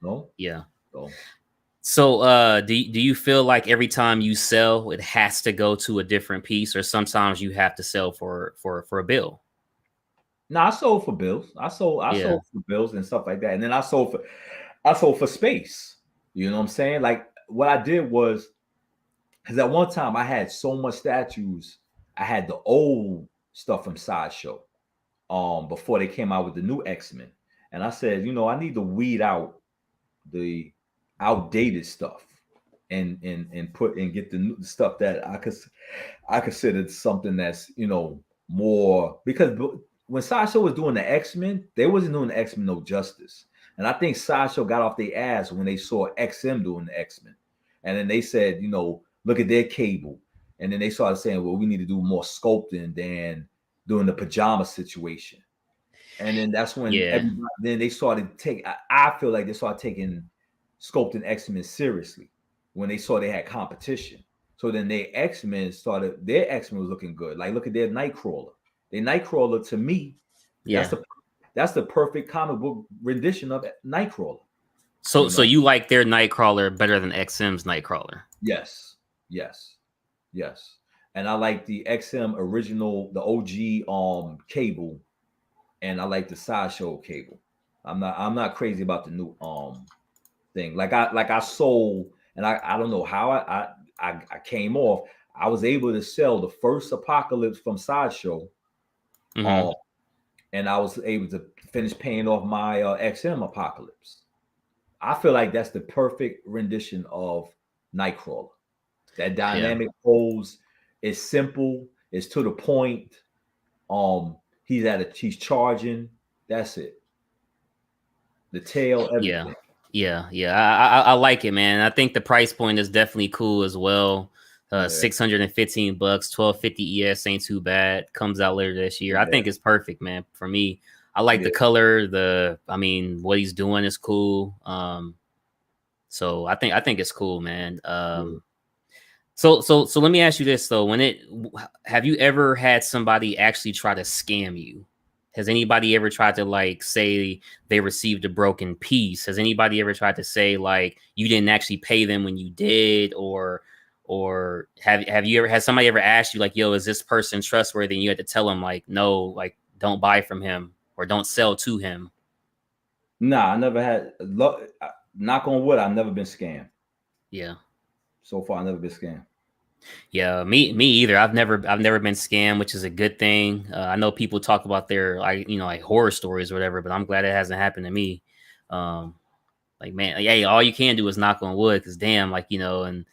No. Yeah. So. So do you feel like every time you sell, it has to go to a different piece, or sometimes you have to sell for a bill? No, I sold for bills. I sold for bills and stuff like that. And then I sold for space. You know what I'm saying? Like what I did was, because at one time I had so much statues. I had the old stuff from Sideshow before they came out with the new X-Men. And I said, you know, I need to weed out the outdated stuff and get the new stuff that I considered something that's, you know, more, because when Sideshow was doing the X-Men, they wasn't doing the X-Men no justice. And I think Sideshow got off their ass when they saw XM doing the X-Men. And then they said, you know, look at their Cable. And then they started saying, well, we need to do more sculpting than doing the pajama situation. And then that's when then they started I feel like they started taking sculpting X-Men seriously when they saw they had competition. So then their X-Men was looking good. Like, look at their Nightcrawler. Their Nightcrawler, to me, that's the perfect comic book rendition of Nightcrawler. So you like their Nightcrawler better than XM's Nightcrawler? Yes. And I like the XM original, the OG Cable, and I like the Sideshow Cable. I'm not crazy about the new thing. Like I sold, and I don't know how I came off. I was able to sell the first Apocalypse from Sideshow. Mm-hmm. And I was able to finish paying off my XM Apocalypse. I feel like that's the perfect rendition of Nightcrawler. That dynamic pose is simple, it's to the point. He's charging. That's it. The tail, everything. Yeah. I like it, man. I think the price point is definitely cool as well. $615, 1250 ES ain't too bad. Comes out later this year. I think it's perfect, man. For me, I like the color. What he's doing is cool. So I think it's cool, man. So let me ask you this though: have you ever had somebody actually try to scam you? Has anybody ever tried to like say they received a broken piece? Has anybody ever tried to say like you didn't actually pay them when you did, or has somebody ever asked you like, yo, is this person trustworthy? And you had to tell them like, no, like don't buy from him or don't sell to him. Nah, I never had. Knock on wood, I've never been scammed. Yeah. So far, I've never been scammed. Yeah, me either. I've never been scammed, which is a good thing. I know people talk about their like horror stories or whatever, but I'm glad it hasn't happened to me. Like man, hey, all you can do is knock on wood, because damn, like and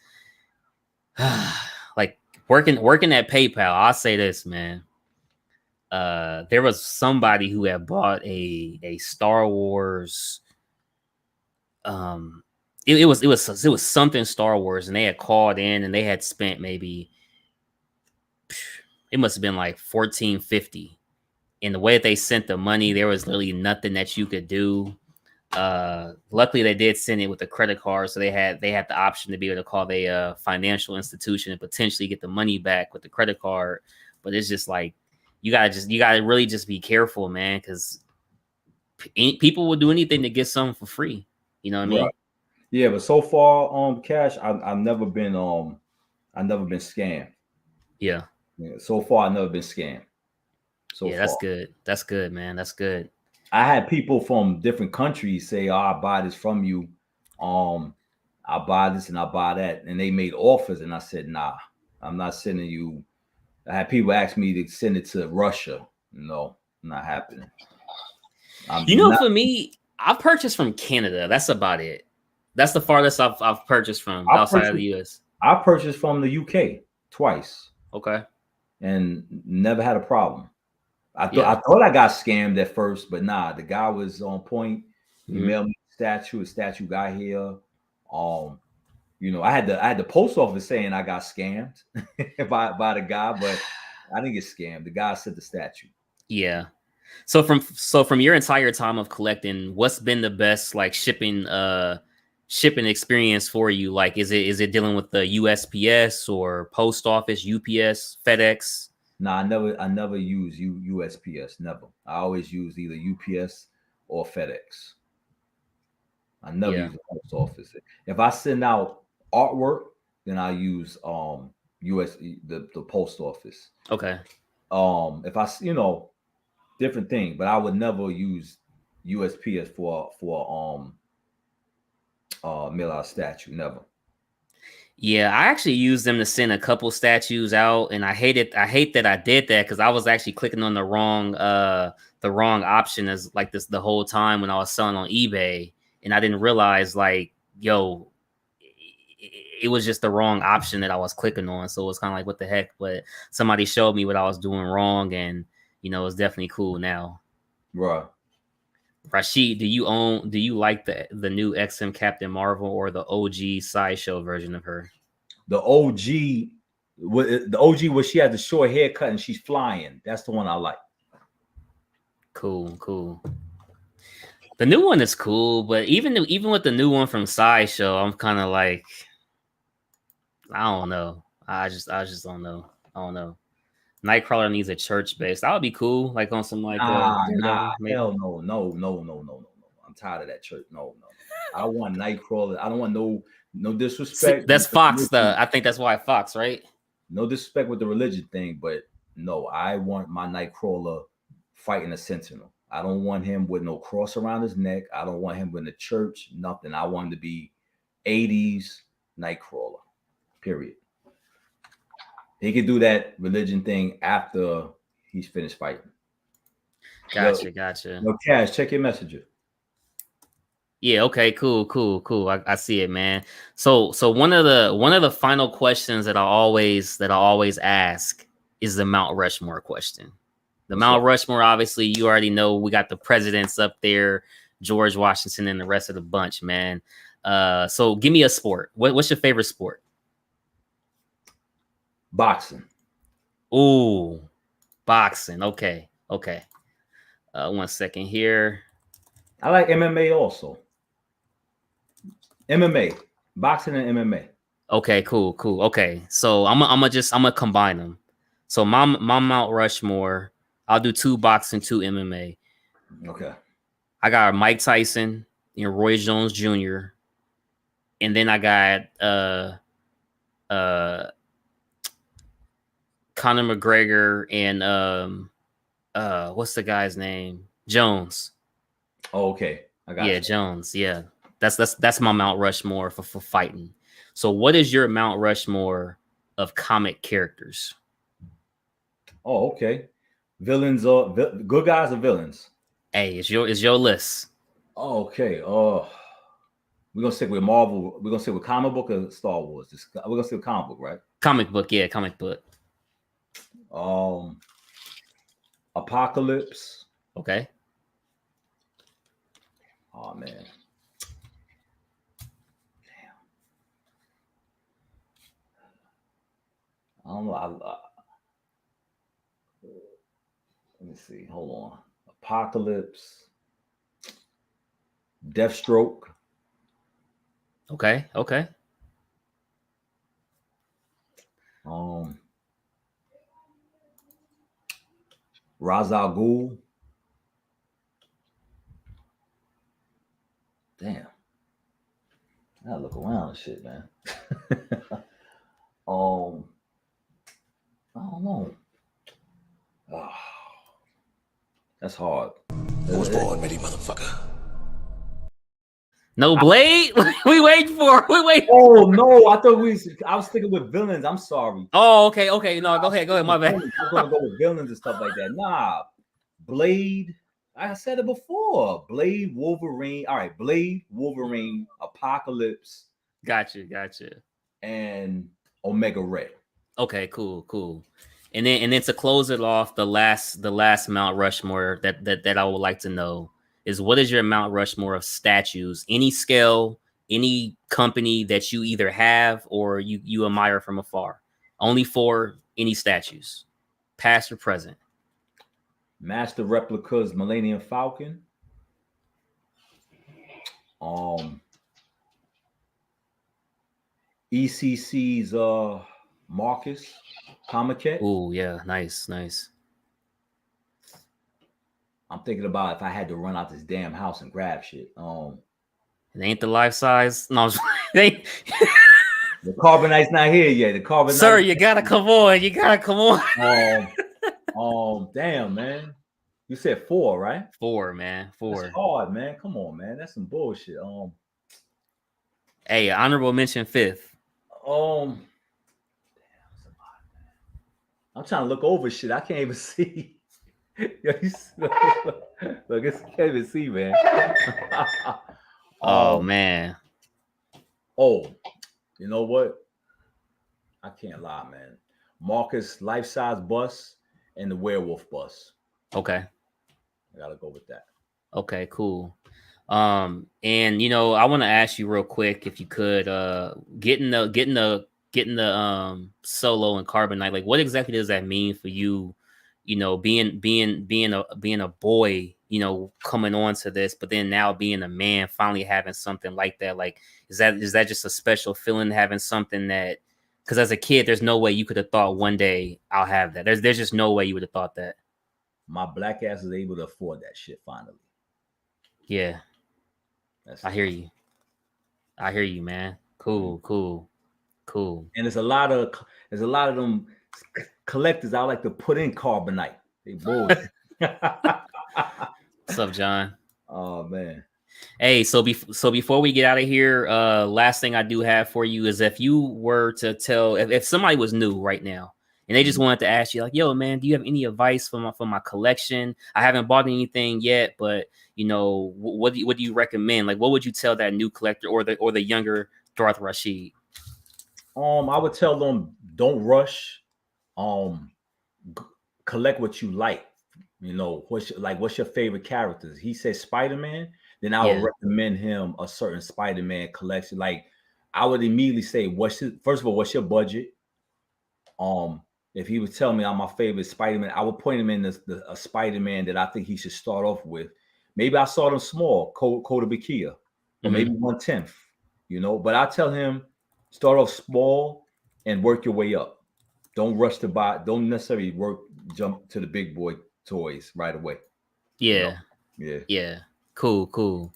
like working at PayPal, I'll say this, man. There was somebody who had bought a Star Wars. It was something Star Wars, and they had called in and they had spent maybe, it must have been like $14.50. And the way that they sent the money, there was literally nothing that you could do. Luckily they did send it with a credit card, so they had the option to be able to call the financial institution and potentially get the money back with the credit card. But it's just like you gotta really just be careful, man, because people will do anything to get something for free. You know what I mean? Right. Yeah, but so far, Cash, I've never been scammed. Yeah. So far, I've never been scammed. That's good. That's good, man. That's good. I had people from different countries say, "Oh, I buy this from you. I buy this and I buy that," and they made offers, and I said, "Nah, I'm not sending you." I had people ask me to send it to Russia. No, not happening. For me, I purchased from Canada. That's about it. That's the farthest I've purchased from outside of the US. I purchased from the UK twice. Okay. And never had a problem. I thought I got scammed at first, but nah, the guy was on point. He Mhm. mailed me a statue got here. You know, I had the post office saying I got scammed by the guy, but I didn't get scammed. The guy sent the statue. Yeah. So from your entire time of collecting, what's been the best like shipping experience for you? Like, is it dealing with the USPS or post office, UPS, FedEx? Nah, I never use USPS. Never. I always use either UPS or FedEx. I never Yeah. use the post office. If I send out artwork, then I use the post office. Okay. If I different thing, but I would never use USPS for mail out statue. Never. Yeah, I actually used them to send a couple statues out, and I hate that I did that because I was actually clicking on the wrong option as like this the whole time when I was selling on eBay, and I didn't realize like, yo, it was just the wrong option that I was clicking on. So it was kind of like, what the heck? But somebody showed me what I was doing wrong, and it's definitely cool now. Right. Rasheed, do you like the new XM Captain Marvel or the OG sideshow version of her? The OG where she had the short haircut and she's flying. That's the one I like. Cool. The new one is cool, but even with the new one from Sideshow, I'm kind of like, I don't know. I just don't know. I don't know. Nightcrawler needs a church base. That would be cool, like on some like Nah, maybe. hell no. I'm tired of that church. No. I don't want Nightcrawler. I don't want no disrespect. That's Fox, I think that's why Fox, right? No disrespect with the religion thing, but no, I want my Nightcrawler fighting a Sentinel. I don't want him with no cross around his neck. I don't want him in the church. Nothing. I want him to be 80s Nightcrawler. Period. He can do that religion thing after he's finished fighting. Gotcha. No, Cash, check your messenger. Yeah, okay, cool. I see it, man. So one of the final questions that I always ask is the Mount Rushmore question. The Mount Rushmore, obviously, you already know we got the presidents up there, George Washington and the rest of the bunch, man. So give me a sport. What's your favorite sport? Boxing. Ooh, boxing. Okay. 1 second here. I like MMA also. MMA, boxing and MMA. Okay, cool. Okay, so I'm gonna combine them. So my Mount Rushmore, I'll do 2 boxing, 2 MMA. Okay. I got Mike Tyson and Roy Jones Jr. And then I got Conor McGregor and what's the guy's name? Jones. Oh, okay. I got you. Jones. Yeah. That's my Mount Rushmore for fighting. So what is your Mount Rushmore of comic characters? Oh, okay. Villains or good guys or villains? Hey, it's your list. Oh, okay. Oh, we're gonna stick with Marvel. We're gonna stick with comic book or Star Wars. We're gonna stick with comic book, right? Comic book, yeah, comic book. Apocalypse. Okay. Oh man. Damn. I don't know. Let me see. Hold on. Apocalypse. Deathstroke. Okay. Ra's al Ghul. Damn. I gotta look around and shit, man. I don't know. Oh, that's hard. I was born ready, motherfucker. No Blade? we wait. Oh no, I was thinking with villains. I'm sorry. Oh, okay. No, go ahead. My bad. I was gonna go with villains and stuff like that. Nah, Blade. I said it before. Blade, Wolverine. All right, Blade, Wolverine, Apocalypse. Gotcha. And Omega Red. Okay, cool. And then to close it off, the last Mount Rushmore that I would like to know is, what is your Mount Rushmore of statues? Any scale, any company that you either have or you admire from afar. Only 4, any statues, past or present. Master Replicas Millennium Falcon. ECC's Marcus Comiket. Oh yeah, nice. I'm thinking about if I had to run out this damn house and grab shit. It ain't the life size. No, they. The Carbonite's not here yet. The Carbonite. Sir, you gotta come on. Damn, man. You said 4, right? 4, man. 4. That's hard, man. Come on, man. That's some bullshit. Hey, honorable mention 5th. Damn, I'm trying to look over shit. I can't even see. Look, I can't even see, man. Oh man. Oh, you know what? I can't lie, man. Marcus life-size bus and the werewolf bus. Okay. I gotta go with that. Okay, cool. And you know, I want to ask you real quick if you could getting the solo and Carbonite, like what exactly does that mean for you? You know, being a boy, you know, coming on to this, but then now being a man, finally having something like that. Like, is that just a special feeling, having something that, because as a kid, there's no way you could have thought one day I'll have that. There's just no way you would have thought that. My black ass is able to afford that shit finally. Yeah. I hear you, man. Cool. And there's a lot of them collectors I like to put in Carbonite. They bullshit. What's up, John? Oh man. Hey, so before we get out of here, last thing I do have for you is, if you were to tell, if somebody was new right now and they just wanted to ask you, like, yo, man, do you have any advice for my collection? I haven't bought anything yet, but you know, what do you recommend? Like, what would you tell that new collector or the younger Darth Rasheed? I would tell them, don't rush. Collect what you like. You know, what's your favorite characters? He says Spider-Man, then I would recommend him a certain Spider-Man collection. Like, I would immediately say, first of all, what's your budget? If he would tell me I'm my favorite Spider-Man, I would point him in a Spider-Man that I think he should start off with. Maybe I saw them small, Coda Bakia, or maybe 1/10, you know. But I tell him, start off small and work your way up. Don't rush to buy. Don't necessarily jump to the big boy toys right away. Yeah. You know? Yeah. Cool.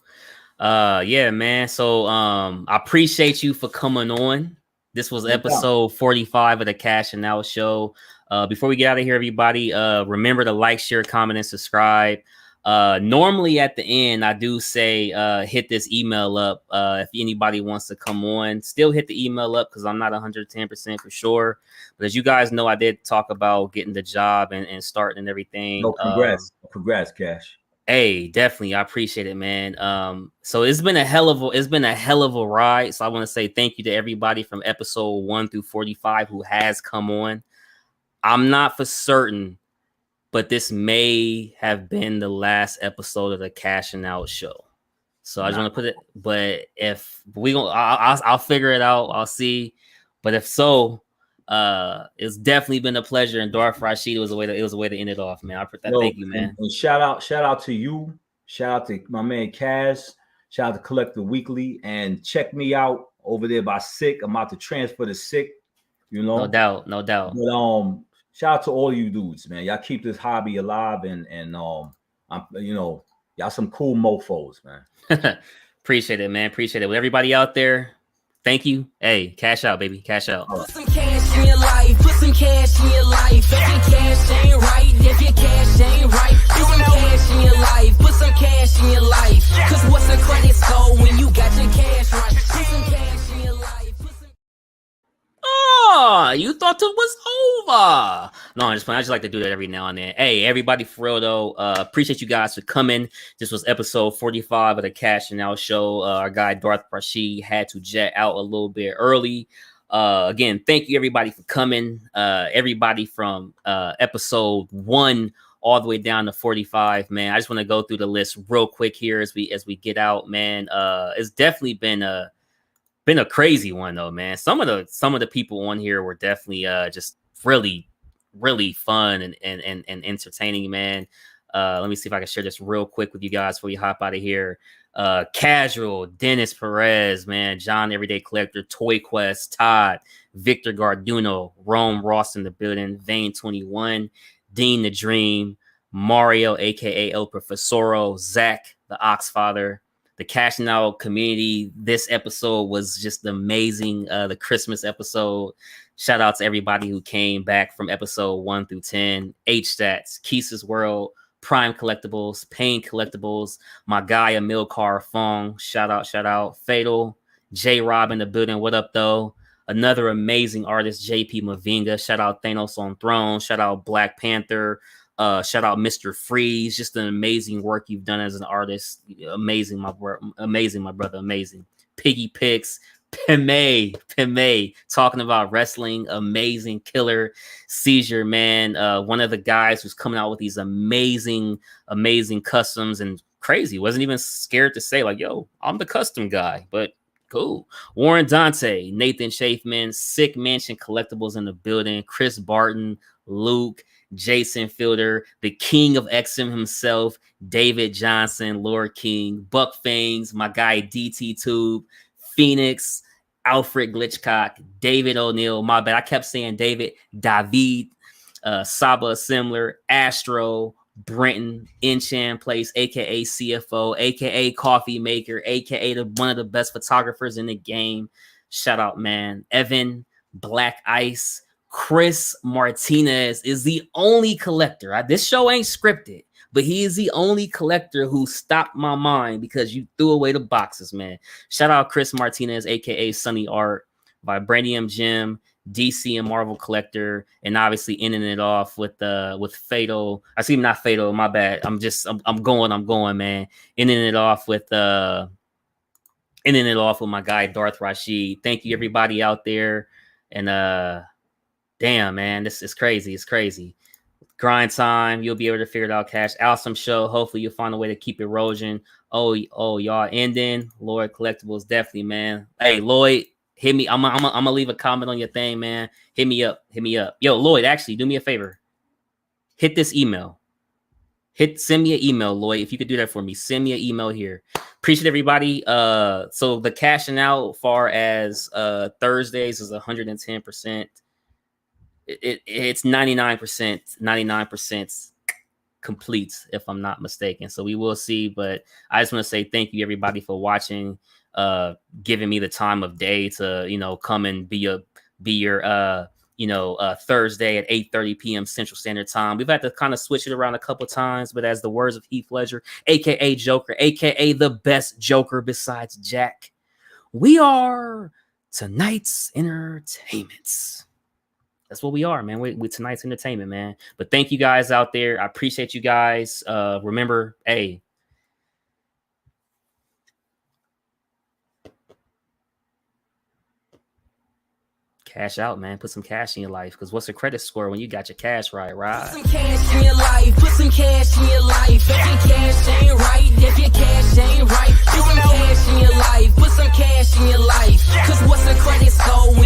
Yeah, man. So I appreciate you for coming on. This was episode 45 of the Cashing Out Show. Before we get out of here, everybody, remember to like, share, comment, and subscribe. Normally at the end, I do say hit this email up if anybody wants to come on. Still hit the email up because I'm not 110% for sure. But as you guys know, I did talk about getting the job and starting and everything. No, congrats, Cash. Hey, definitely, I appreciate it, man. So it's been a hell of a ride. So I want to say thank you to everybody from episode 1 through 45 who has come on. I'm not for certain, but this may have been the last episode of the Cashing Out Show. So I just want to put it. But if we gonna, I'll figure it out. I'll see. But if so, it's definitely been a pleasure. And Darth Rasheed, it was a way to end it off, man. Thank you, man. And shout out to you. Shout out to my man Cash. Shout out to Collector Weekly, and check me out over there by Sick. I'm about to transfer to Sick. You know, no doubt. But shout out to all you dudes, man. Y'all keep this hobby alive, and I'm, you know, y'all some cool mofos, man. Appreciate it, man. Appreciate it. With everybody out there, thank you. Hey, cash out, baby. Cash out. Put some cash in your life. Put some cash in your life. If your cash ain't right, if your cash ain't right, put some cash in your life. Put some cash in your life. Cause what's a credit score when you got your cash right? Put some cash in your life. Oh, you thought it was over. No, I'm just playing. I just like to do that every now and then. Hey, everybody, for real though, appreciate you guys for coming. This was episode 45 of the Cashing Out Show. Our guy Darth Rasheed had to jet out a little bit early. Again, thank you everybody for coming. Everybody from episode 1 all the way down to 45, man. I just want to go through the list real quick here as we get out, man. It's definitely been a crazy one though, man. Some of the people on here were definitely just really fun and entertaining, man. Let me see if I can share this real quick with you guys before we hop out of here. Casual, Dennis Perez, man, John Everyday Collector, Toy Quest, Todd, Victor Garduno, Rome Ross in the building, Vane 21, Dean the Dream, Mario, aka El Profesoro, Zach, the Oxfather, the Cashing Out community. This episode was just amazing. The Christmas episode. Shout out to everybody who came back from episode 1 through 10. H-Stats, Keese's World, Prime Collectibles, Pain Collectibles, my guy Amilcar Fong. Shout out. Fatal, J Rob in the building. What up, though? Another amazing artist, JP Mavinga. Shout out Thanos on Throne. Shout out Black Panther. Shout out Mr. Freeze. Just an amazing work you've done as an artist. Amazing, my brother. Amazing. Piggy Picks. Pime talking about wrestling. Amazing. Killer Seizure, man. One of the guys who's coming out with these amazing customs, and crazy. Wasn't even scared to say like, yo, I'm the custom guy, but cool. Warren Dante, Nathan Chafman, Sick Mansion Collectibles in the building, Chris Barton, Luke, Jason Fielder, the king of XM himself, David Johnson, Lord King, Buck Fangs, my guy DT Tube, Phoenix, Alfred Glitchcock, David O'Neill, my bad, I kept saying David Saba Assembler, Astro, Brenton, Enchan Place, aka CFO, aka Coffee Maker, aka one of the best photographers in the game. Shout out, man. Evan, Black Ice, Chris Martinez is the only collector. This show ain't scripted, but he is the only collector who stopped my mind because you threw away the boxes, man. Shout out Chris Martinez, aka Sunny Art, Vibranium Gem, DC and Marvel Collector, and obviously ending it off with Fatal. I see, not Fatal, my bad. I'm going, man. Ending it off with my guy Darth Rasheed. Thank you everybody out there. And damn, man, this is crazy. It's crazy. Grind time. You'll be able to figure it out, Cash. Awesome show. Hopefully you'll find a way to keep erosion. Oh, y'all ending. Lloyd Collectibles, definitely, man. Hey, Lloyd, hit me. I'm gonna leave a comment on your thing, man. Hit me up. Yo, Lloyd, actually, do me a favor. Hit this email. Send me an email, Lloyd. If you could do that for me, send me an email here. Appreciate everybody. So the cashing out far as Thursdays is 110%. It's 99% complete, if I'm not mistaken. So we will see. But I just want to say thank you everybody for watching, giving me the time of day to come and be your Thursday at 8:30 p.m. Central Standard Time. We've had to kind of switch it around a couple times, but as the words of Heath Ledger, aka Joker, aka the best Joker besides Jack, we are tonight's entertainment. That's what we are, man. We tonight's entertainment, man. But thank you guys out there. I appreciate you guys. Remember, hey, cash out, man. Put some cash in your life. Because what's a credit score when you got your cash right? Put some cash in your life. Put some cash in your life. If your cash ain't right, if your cash ain't right, put some cash in your life. Put some cash in your life. Because what's a credit score when